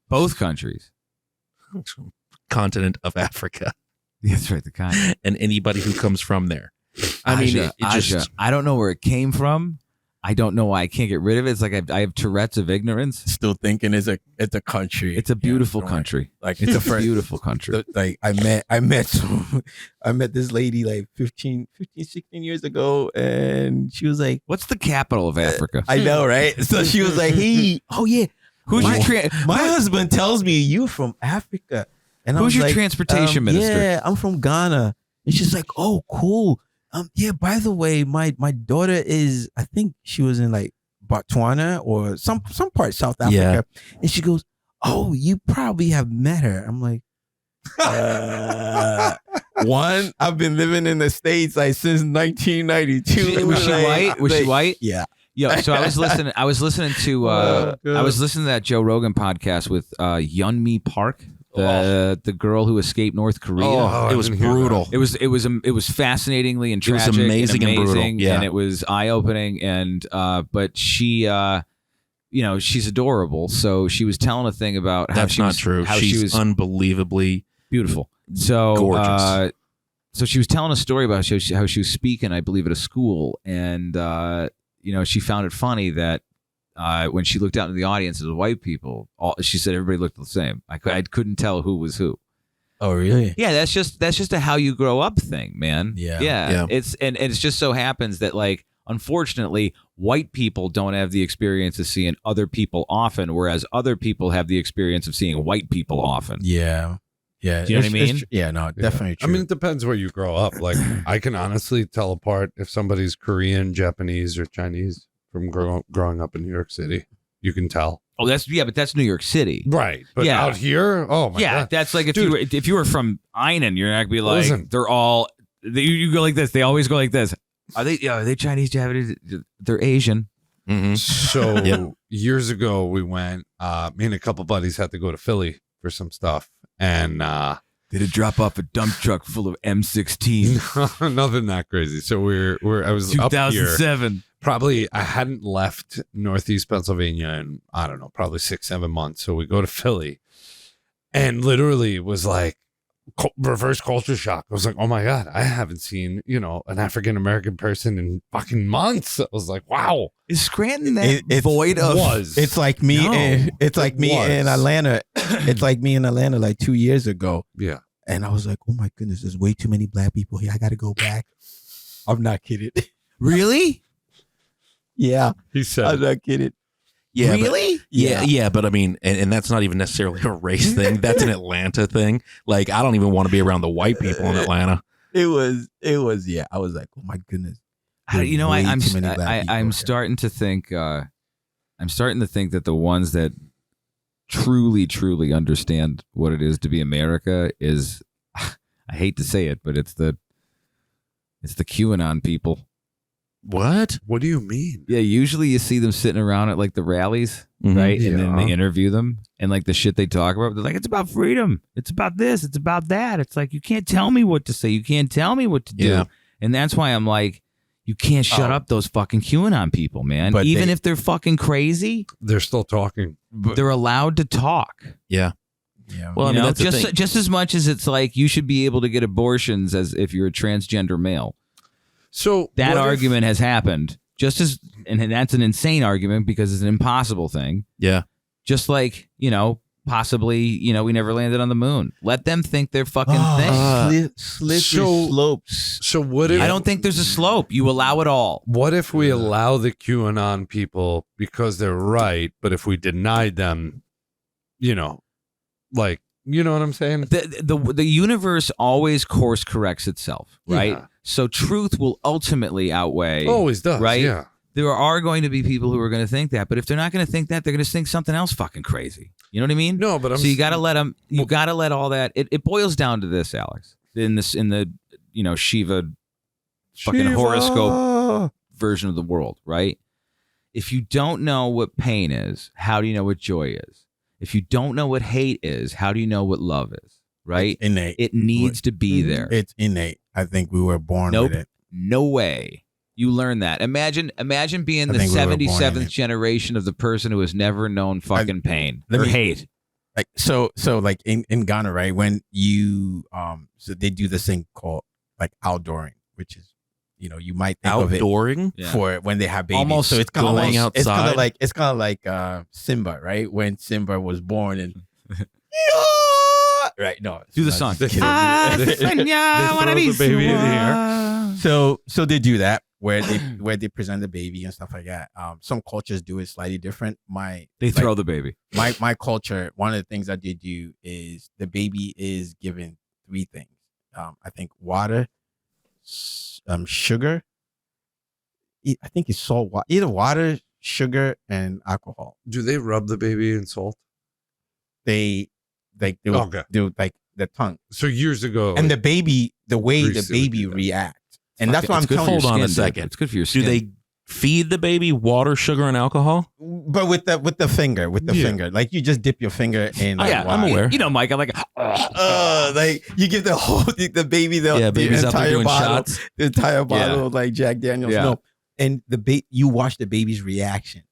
Both countries. Continent of Africa That's right. The continent. and anybody who comes from there. I mean, Aja, it just Aja, I don't know where it came from. I don't know why I can't get rid of it. It's like I have Tourette's of ignorance. Still thinking it's a country. It's a beautiful Yeah, country. Like It's a first- beautiful country. Like I met this lady like 15, 16 years ago, and she was like, What's the capital of Africa? I know, right? So she was like, hey, oh yeah, Who's my, your my husband tells me you from Africa, and I Who's was your like, transportation minister? Yeah, I'm from Ghana, and she's like, oh, cool. Yeah. By the way, my daughter is, I think she was in like Botswana or some part South Africa, and she goes, oh, you probably have met her. I'm like, one, I've been living in the States like since 1992. Was she Like, white? Was she white? Yeah. Yeah. So I was listening. I was listening to. Oh, good. I was listening to that Joe Rogan podcast with Yeonmi Park, the girl who escaped North Korea. Oh, it was didn't hear that. It brutal. was fascinatingly and It was tragic, amazing and brutal, yeah. and it was eye opening. And but she, she's adorable. So she was telling a thing about how That's she not was, true. How She's she was unbelievably beautiful. So gorgeous. So she was telling a story about how she was speaking, I believe, at a school, and she found it funny that when she looked out into the audience of the white people, she said everybody looked the same. I couldn't tell who was who. Oh, really? Yeah, that's just a how you grow up thing, man. Yeah. It's and it just so happens that like unfortunately white people don't have the experience of seeing other people often, whereas other people have the experience of seeing white people often. Yeah. Yeah. Do you know what I mean? Yeah, no, definitely true. I mean, it depends where you grow up. Like, I can honestly tell apart if somebody's Korean, Japanese, or Chinese from growing up in New York City. You can tell. Oh, but that's New York City. Right. But Yeah. out here, oh my Yeah, God. that's like Dude. if you were from Einen, you're not gonna be like Listen. they're all you go like this. They always go like this. Are they Chinese, Japanese? They're Asian. Mhm. So Yep. years ago, we went, me and a couple buddies had to go to Philly for some stuff. And They had to drop off a dump truck full of M16. nothing that crazy. So I was up here. 2007. Probably I hadn't left Northeast Pennsylvania in, I don't know, probably 6-7 months. So we go to Philly and literally was like reverse culture shock. I was like, oh my God, I haven't seen, an African-American person in fucking months. I was like, wow. Is Scranton that It's void of? it's like me. No. It's like me in Atlanta. It's like me in Atlanta like 2 years ago. Yeah. And I was like, oh my goodness, there's way too many black people here. I got to go back. I'm not kidding. Really? Yeah, He said, I'm not kidding. Yeah, but- Really? yeah, but I mean, and that's not even necessarily a race thing. That's an Atlanta thing. Like, I don't even want to be around the white people in Atlanta. It was. Yeah, I was like, oh my goodness. You know, Way I'm too many black people I'm here. starting to think. I'm starting to think that the ones that truly understand what it is to be America is, I hate to say it, but it's the QAnon people. What? what do you mean? Yeah, usually you see them sitting around at like the rallies, Mhm. right? And then Yeah. they interview them, and like the shit they talk about, they're like, it's about freedom, it's about this, it's about that. It's like, you can't tell me what to say, you can't tell me what to do. Yeah. And that's why I'm like, you can't shut up those fucking QAnon people, man. But Even they- if they're fucking crazy, They're still talking. they're allowed to talk. Yeah. Yeah. Well, I You mean, know, that's the thing. just as much as it's like you should be able to get abortions as if you're a transgender male. So That what if- argument has happened. Just as, and that's an insane argument because it's an impossible thing. Yeah. Just like, possibly, we never landed on the moon. Let them think they're fucking Oh, thing. slippery so- slopes. So what if I don't think there's a slope. You allow it all. What if we allow the QAnon people because they're right, but if we denied them, you know what I'm saying? The universe always course corrects itself, right? Yeah. So truth will ultimately outweigh. Always does, right? yeah. there are going to be people who are going to think that, but if they're not going to think that, they're going to think something else fucking crazy. You know what I mean? No, but so you got to let them. You got to let all that. It boils down to this, Alex. In the Shiva fucking horoscope version of the world, right? If you don't know what pain is, how do you know what joy is? If you don't know what hate is, how do you know what love is? Right? It's innate. It needs to be there. It's innate. I think we were born with it. No way. You learn that. Imagine being the 77th generation of the person who has never known fucking pain or hate. Like so like in Ghana, right? When you so they do this thing called like outdooring, which is you might think outdooring of it for when they have babies. Almost so it's kind of like outside. It's kind of like Simba, right? When Simba was born and right, no, do the song. They throw the baby in the air. So they do that where they present the baby and stuff like that. Some cultures do it slightly different. They throw the baby. My culture, one of the things that they do is the baby is given 3 things. I think water, sugar. I think it's salt. Either water, sugar, and alcohol. Do they rub the baby in salt? They do like the tongue. So years ago, and the baby, the way the baby reacts. And that's what I'm telling you. Hold on a second. It's good for your skin. Do they feed the baby water, sugar, and alcohol? But with the finger, finger, like you just dip your finger in. Like, yeah, I'm aware. Mike, I'm like, like you give the baby baby's out there doing bottle, shots, the entire bottle of like Jack Daniels. Yeah. No, and you watch the baby's reaction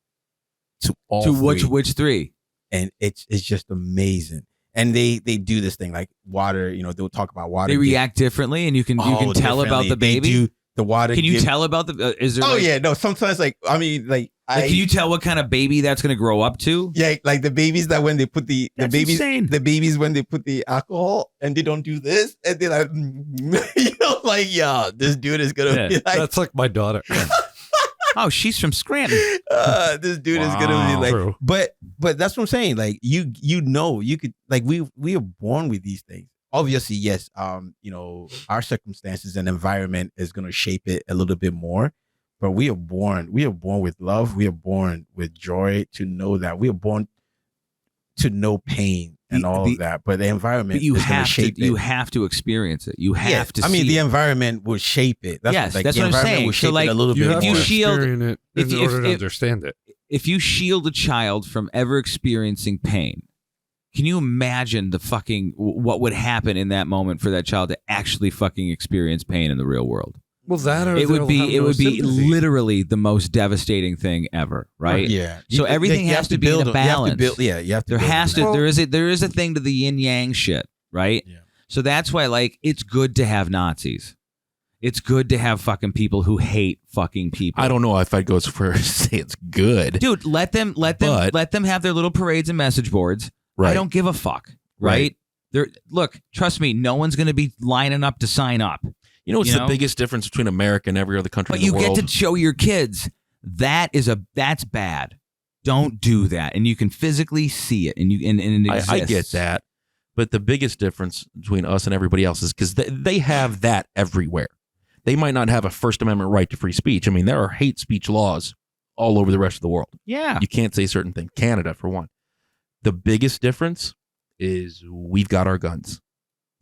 to all which 3, and it's just amazing. And they do this thing like water. They'll talk about water. They react differently, and you can tell about the baby. They do the water. Can you tell about the? Is there? Yeah, no. Sometimes can you tell what kind of baby that's going to grow up to? Yeah, like the babies that when they put the insane. The babies when they put the alcohol and they don't do this and they're like, this dude is gonna be like. That's like my daughter. Oh, she's from Scranton. This dude is gonna be like, True. but that's what I'm saying. Like you could like we are born with these things. Obviously, yes. Our circumstances and environment is gonna shape it a little bit more. But we are born with love. We are born with joy to know that we are born to know pain and all of that. But the environment is going to shape it. You have to experience it. You have to. The environment will shape it. That's what I'm saying. Will shape it a little bit you more. have to experience it in order to understand it. If you shield a child from ever experiencing pain, can you imagine what would happen in that moment for that child to actually fucking experience pain in the real world? Well, it would be literally the most devastating thing ever, right? Yeah. So everything has to be in a balance. You have to. There is a thing to the yin yang shit, right? Yeah. So that's why, it's good to have Nazis. It's good to have fucking people who hate fucking people. I don't know if I'd go as far as say it's good, dude. Let them have their little parades and message boards. Right. I don't give a fuck, right? Look, trust me, no one's going to be lining up to sign up. What's the biggest difference between America and every other country in the world? But you get to show your kids that's bad. Don't do that, and you can physically see it, and it exists. I get that, but the biggest difference between us and everybody else is because they have that everywhere. They might not have a First Amendment right to free speech. I mean, there are hate speech laws all over the rest of the world. Yeah, you can't say certain things. Canada, for one. The biggest difference is we've got our guns.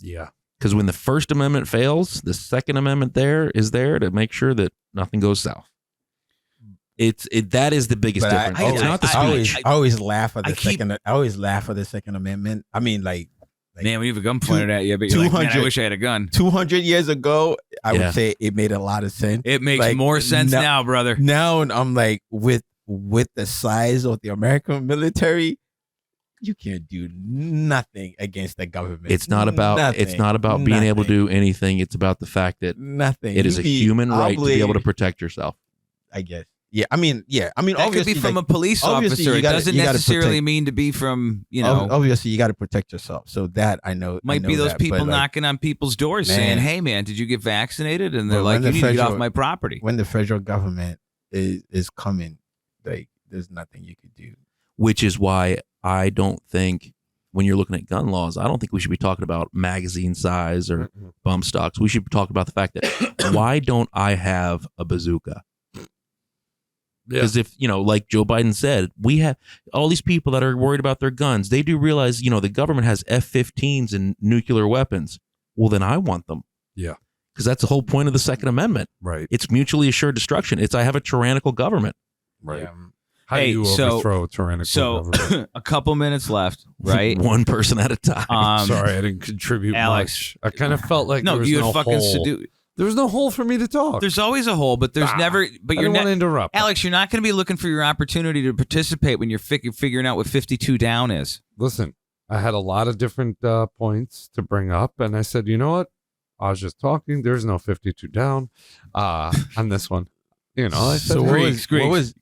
Yeah. Because when the First Amendment fails, the Second Amendment is there to make sure that nothing goes south. That is the biggest difference. It's not the speech. I always laugh at the Second Amendment. I mean, like man, we have a gun pointed at you, but you're like, man, I wish I had a gun. 200 years ago, I would say it made a lot of sense. It makes more sense now, brother. Now I'm like, with the size of the American military, you can't do nothing against the government. It's not about being able to do anything. It's about the fact that it is a human right to be able to protect yourself. I guess. Yeah. I mean, that obviously, could be from a police officer. It doesn't necessarily mean to be from, Obviously, you got to protect yourself. So that I know. Might be those people knocking on people's doors saying, "Hey, man, did you get vaccinated?" And they're like, "You need to get off my property." When the federal government is coming, like there's nothing you could do. Which is why I don't think when you're looking at gun laws, I don't think we should be talking about magazine size or bump stocks. We should talk about the fact that why don't I have a bazooka? Because if, like Joe Biden said, we have all these people that are worried about their guns. They do realize, the government has F-15s and nuclear weapons. Well, then I want them. Yeah. Because that's the whole point of the Second Amendment. Right. It's mutually assured destruction. I have a tyrannical government. Right. Yeah. How do you overthrow a tyrannical government? A couple minutes left, right? One person at a time. Sorry, I didn't contribute Alex, much. I kind of felt like no, there was you no had fucking hole. There was no hole for me to talk. There's always a hole, but there's never. But I you're don't want to interrupt. Alex, you're not going to be looking for your opportunity to participate when you're figuring out what 52 down is. Listen, I had a lot of different points to bring up, and I said, you know what? I was just talking. There's no 52 down on this one. I said, So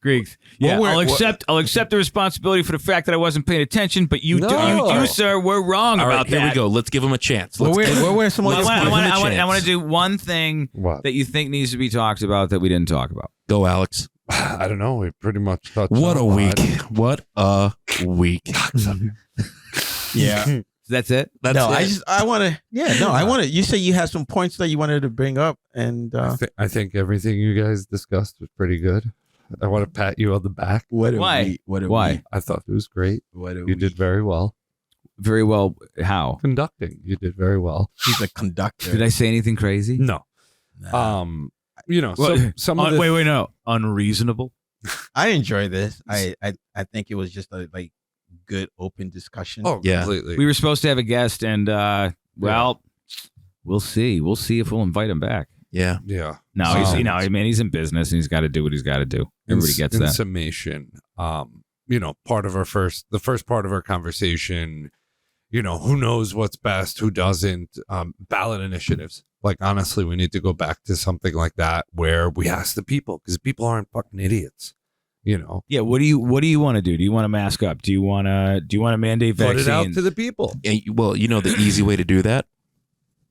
Greeks. Yeah, I'll accept the responsibility for the fact that I wasn't paying attention, but you, sir, were wrong All about right, that. here we go. Let's give him a chance. What were some of your I want to do one thing that you think needs to be talked about that we didn't talk about. Go, Alex. I don't know. We pretty much touched What on a week. What a week. Yeah. That's it? That's it. I want to, you say you had some points that you wanted to bring up, and I think everything you guys discussed was pretty good. I want to pat you on the back. Why? Why? I thought it was great. You did very well. Very well. How? Conducting. You did very well. He's a conductor. Did I say anything crazy? No. Nah. Some of the, wait, no. Unreasonable? I enjoy this. I think it was just a good open discussion. Oh, yeah. Completely. We were supposed to have a guest, and we'll see. We'll see if we'll invite him back. Yeah. Yeah. No, he's in business, and he's got to do what he's got to do. Everybody gets in that. Summation, part of the first part of our conversation, who knows what's best, who doesn't, ballot initiatives. Like, honestly, we need to go back to something like that where we ask the people, because people aren't fucking idiots. Yeah. What do you want to do? Do you want to mask up? Do you want to mandate vaccines? Put it out to the people. Well, the easy way to do that,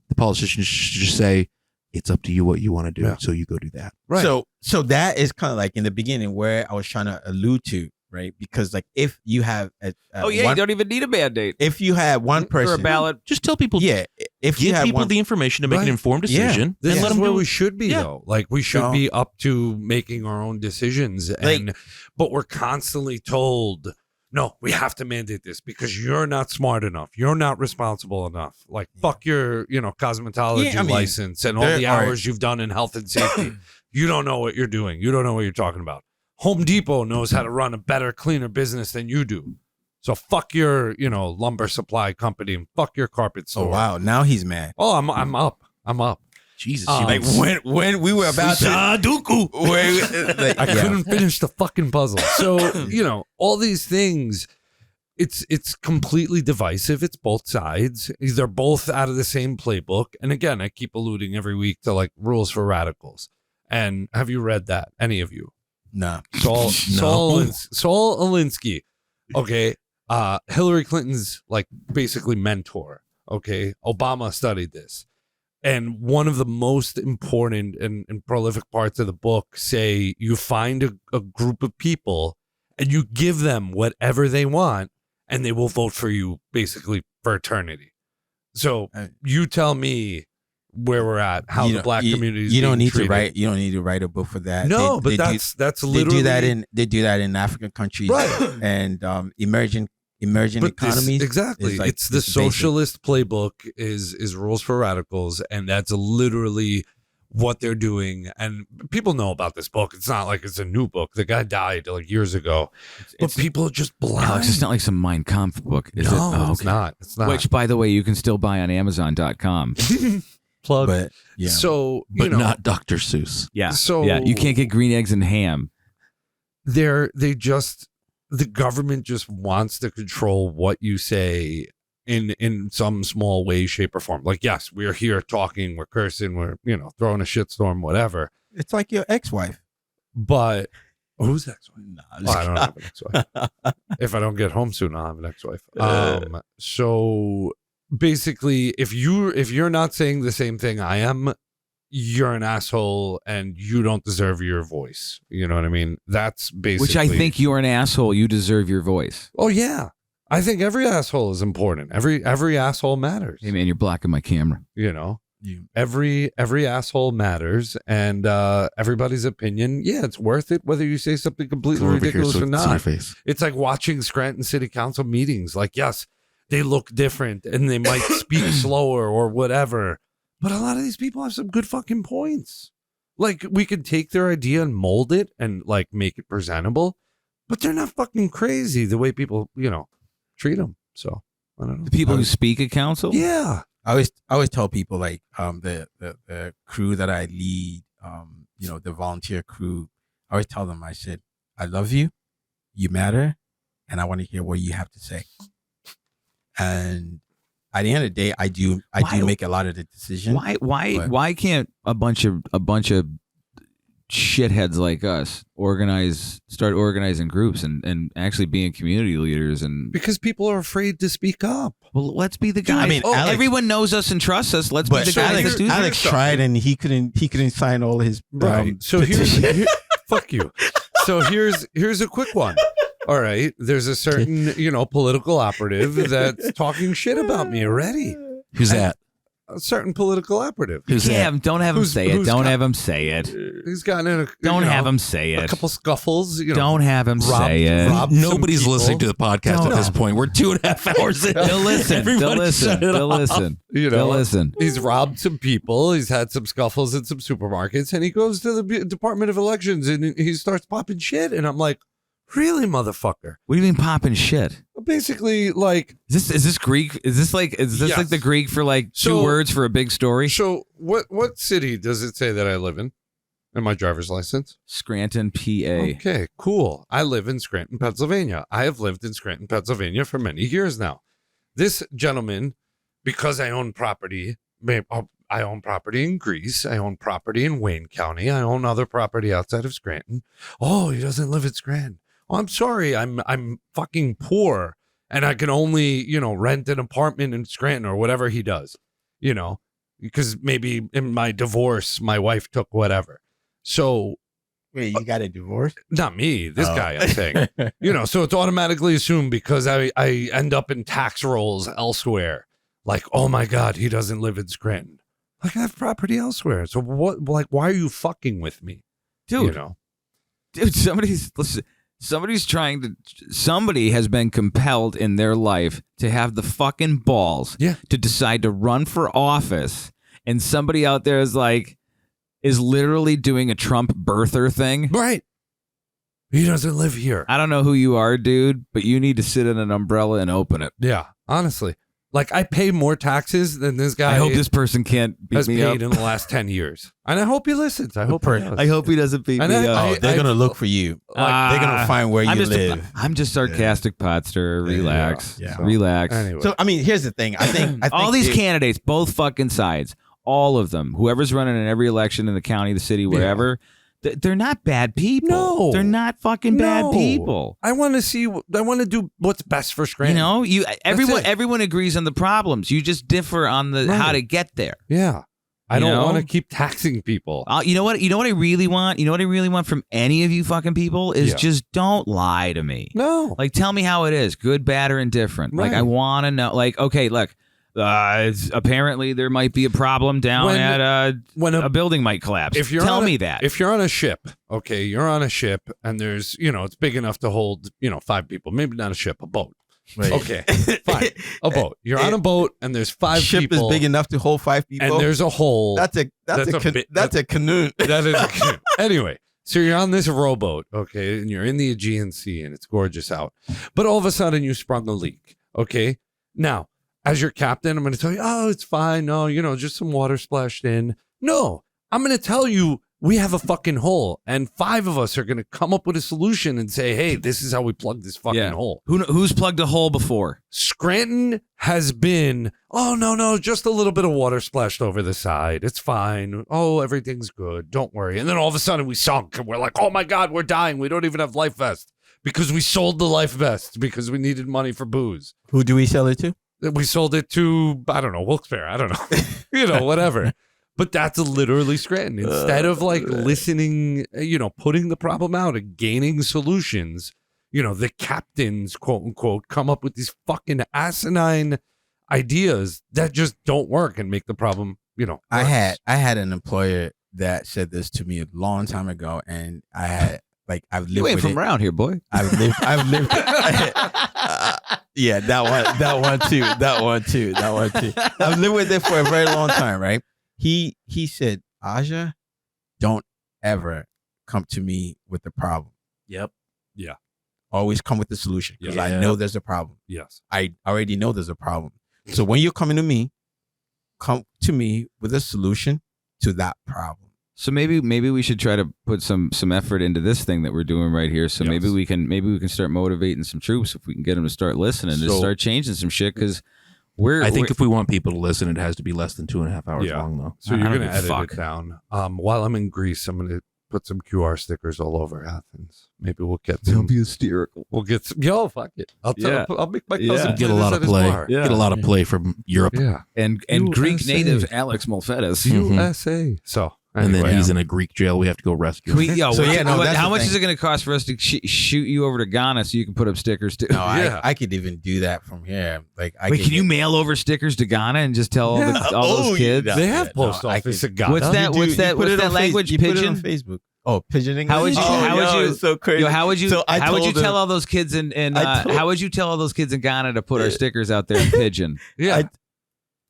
the politicians should just say, it's up to you what you want to do. Yeah. So you go do that. Right. So that is kind of like in the beginning where I was trying to allude to, right? Because like if you have you don't even need a mandate. If you had one person or a ballot, just tell people. Yeah. If you give had people the information to make an informed decision, this and let is them where do we should be though. Like we should be up to making our own decisions, but we're constantly told, no, we have to mandate this because you're not smart enough. You're not responsible enough. Like fuck your, cosmetology license and all the hours you've done in health and safety. You don't know what you're doing. You don't know what you're talking about. Home Depot knows how to run a better, cleaner business than you do. So fuck your, lumber supply company and fuck your carpet store. Oh wow, now he's mad. Oh, I'm up. Jesus, like when we were about to Sudoku. I couldn't finish the fucking puzzle. So, all these things, it's completely divisive. It's both sides. They're both out of the same playbook. And again, I keep alluding every week to like rules for radicals. And have you read that? Any of you? No. Saul Alinsky. Okay. Hillary Clinton's like basically mentor. Okay. Obama studied this. And one of the most important and prolific parts of the book say you find a group of people and you give them whatever they want and they will vote for you basically for eternity. So you tell me where we're at, how the black community is you don't need treated. to write. You don't need to write a book for that. No, that's literally they do that in African countries, right? And emerging economies. Exactly. Like, it's the socialist playbook is rules for radicals, and that's literally what they're doing. And people know about this book. It's not like it's a new book. The guy died like years ago, but people are just blind. Alex, it's not like some Mein Kampf book, is it? No, it's not. It's not. Which, by the way, you can still buy on Amazon.com. Plug. But yeah. So, but not Dr. Seuss. Yeah. So you can't get green eggs and ham. The government just wants to control what you say in some small way, shape, or form. Like, yes, we're here talking, we're cursing, we're throwing a shitstorm, whatever. It's like your ex-wife. But who's ex-wife? Nah, I don't have an ex-wife. If I don't get home soon, I'll have an ex-wife. So basically, if you're not saying the same thing I am, you're an asshole and you don't deserve your voice. You know what I mean? That's basically. Which I think you're an asshole. You deserve your voice. Oh yeah, I think every asshole is important. Every asshole matters. Hey man, you're blocking my camera. Yeah. every asshole matters, and everybody's opinion, it's worth it whether you say something completely ridiculous or not. It's like watching Scranton City Council meetings. Like, yes, they look different and they might speak slower or whatever, but a lot of these people have some good fucking points. Like, we could take their idea and mold it and like make it presentable, but they're not fucking crazy the way people, treat them. So I don't know. The people who speak at council? Yeah. I always tell people, like, the crew that I lead, the volunteer crew, I always tell them, I said, I love you, you matter, and I want to hear what you have to say. And at the end of the day, I do make a lot of the decisions. Why can't a bunch of shitheads like us start organizing groups and actually being community leaders? And because people are afraid to speak up. Well, let's be the guy. I mean, everyone knows us and trusts us. Let's be the guy. Alex tried, and he couldn't sign all his right. So here's fuck you. So here's a quick one. All right, there's a certain political operative that's talking shit about me already. Who's that? A certain political operative. Don't have him say it. Don't have him say it. He's gotten in have him say it. A couple scuffles. Don't have him say it. Nobody's listening to the podcast at this point. We're 2.5 hours in. They'll listen. They'll listen. He's robbed some people. He's had some scuffles in some supermarkets, and he goes to the Department of Elections and he starts popping shit. And I'm like, really, motherfucker? What do you mean popping shit? Basically, like, is this Greek? Is this like the Greek for like two words for a big story? So what city does it say that I live in my driver's license? Scranton, PA. Okay, cool. I live in Scranton, Pennsylvania. I have lived in Scranton, Pennsylvania for many years now. This gentleman, because I own property, I own property in Greece. I own property in Wayne County. I own other property outside of Scranton. Oh, he doesn't live in Scranton. Oh, I'm sorry, I'm fucking poor, and I can only, rent an apartment in Scranton or whatever he does, because maybe in my divorce, my wife took whatever. So, wait, you got a divorce? Not me, this guy, I'm saying. So it's automatically assumed because I end up in tax rolls elsewhere. Like, oh my God, he doesn't live in Scranton. Like, I have property elsewhere. So what? Like, why are you fucking with me, dude? Dude, somebody has been compelled in their life to have the fucking balls to decide to run for office, and somebody out there is literally doing a Trump birther thing. Right. He doesn't live here. I don't know who you are, dude, but you need to sit in an umbrella and open it. Yeah, honestly. Like, I pay more taxes than this guy. I hope this person can't beat me up. Has paid in the last 10 years. And I hope he listens. I hope he doesn't beat me up. They're going to look for you. They're going to find where you live. I'm just sarcastic, Potster. Relax. Yeah. Relax. Anyway. So, I mean, here's the thing. I think all these candidates, both fucking sides, all of them, whoever's running in every election in the county, the city, whatever, they're not bad people. No. They're not fucking bad people. I want to do what's best for Scranton. Everyone agrees on the problems. You just differ on how to get there. Yeah. I don't want to keep taxing people. You know what I really want? You know what I really want from any of you fucking people is just don't lie to me. No. Like, tell me how it is, good, bad, or indifferent. Right. Like, I want to know. Like, okay, look. Apparently there might be a problem down at when a building might collapse. Tell me that. If you're on a ship, okay, you're on a ship and there's, it's big enough to hold, 5 people. Maybe not a ship, a boat. Wait. Okay, fine. A boat. You're on a boat and there's 5 people. Ship is big enough to hold 5 people. And there's a hole. That's a canoe. That is a canoe. Anyway, so you're on this rowboat, okay, and you're in the Aegean Sea and it's gorgeous out. But all of a sudden you sprung a leak, okay? Now, as your captain, I'm going to tell you, oh, it's fine. No, just some water splashed in. No, I'm going to tell you we have a fucking hole, and 5 of us are going to come up with a solution and say, hey, this is how we plug this fucking hole. Who's plugged a hole before? Scranton has been, oh, no, just a little bit of water splashed over the side. It's fine. Oh, everything's good. Don't worry. And then all of a sudden we sunk, and we're like, oh, my God, we're dying. We don't even have life vests because we sold the life vests because we needed money for booze. Who do we sell it to? We sold it to, I don't know, Wilkes-Barre. I don't know. Whatever. But that's literally Scranton. Instead of listening, putting the problem out and gaining solutions, the captains, quote unquote, come up with these fucking asinine ideas that just don't work and make the problem I had an employer that said this to me a long time ago, and I've lived You ain't with from it. around here, boy. I've lived. Yeah, that one too. I've lived with it for a very long time, right? He said, Aja, don't ever come to me with the problem. Yep. Always come with the solution because I Yeah. know there's a problem. Yes. I already know there's a problem. So when you're coming to me, come to me with a solution to that problem. So maybe we should try to put some effort into this thing that we're doing right here. So Yes. maybe we can start motivating some troops if we can get them to start listening to So- start changing some shit because I think if we want people to listen, it has to be less than 2.5 hours Yeah. long, though. So I you're don't going to give a edit fuck. it down. While I'm in Greece, I'm going to put some QR stickers all over Athens. Maybe we'll get some. hysterical. We'll get some. Yo, fuck it. I'll make my cousin Yeah. play Get a this lot at of his play. bar. Yeah. Get a lot of play from Europe, Yeah. And Greek USA. native Alex Molfettis. Mhm. USA. So and then anyway. he's in a Greek jail. We have to go rescue Can him. we, yo, So, yeah, no, that's how the much thing. is it going to cost for us to shoot you over to Ghana so you can put up stickers too? No, Yeah. I could even do that from here. Like, Wait, can you mail over stickers to Ghana and just tell all those kids? They have post I office could- in Ghana. What's that? What's that language? You put it on Pigeon? Facebook. Oh, pigeon English. How would you- how would you- It's so crazy. Yo, how would you? So I how would you told tell him- all those kids in? I told- How would you tell all those kids in Ghana to put our stickers out there in pigeon? Yeah.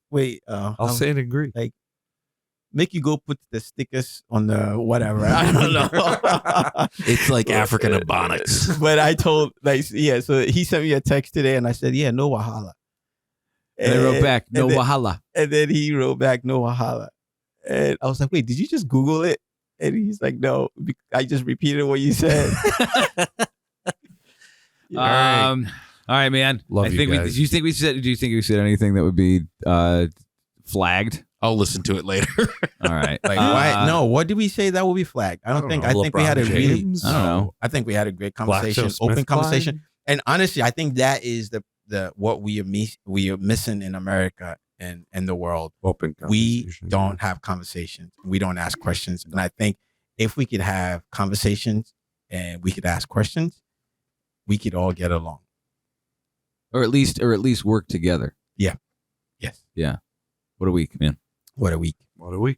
Wait, I'll say it in Greek. make you go put the stickers on the whatever. I don't know. It's like African Ebonics. But I told so he sent me a text today and I said, yeah, no wahala. And they wrote back, no and then- wahala. And then he wrote back, no wahala. And I was like, wait, did you just Google it? And he's like, no, I just repeated what you said. All right, man. Love you guys. Do you think we said anything that would be flagged? I'll listen to it later. All right. Like, why? No, what did we say that will be flagged? I don't think know. I think we had a LeBron really James? I don't know. I think we had a great conversation, Glaxo open Smith conversation. Kline? And honestly, I think that is the what we are missing in America and the world. Open We conversation. don't have conversations. We don't ask questions. And I think if we could have conversations and we could ask questions, we could all get along. Or at least work together. Yes. Yeah. What a week, man. What a week. What a week.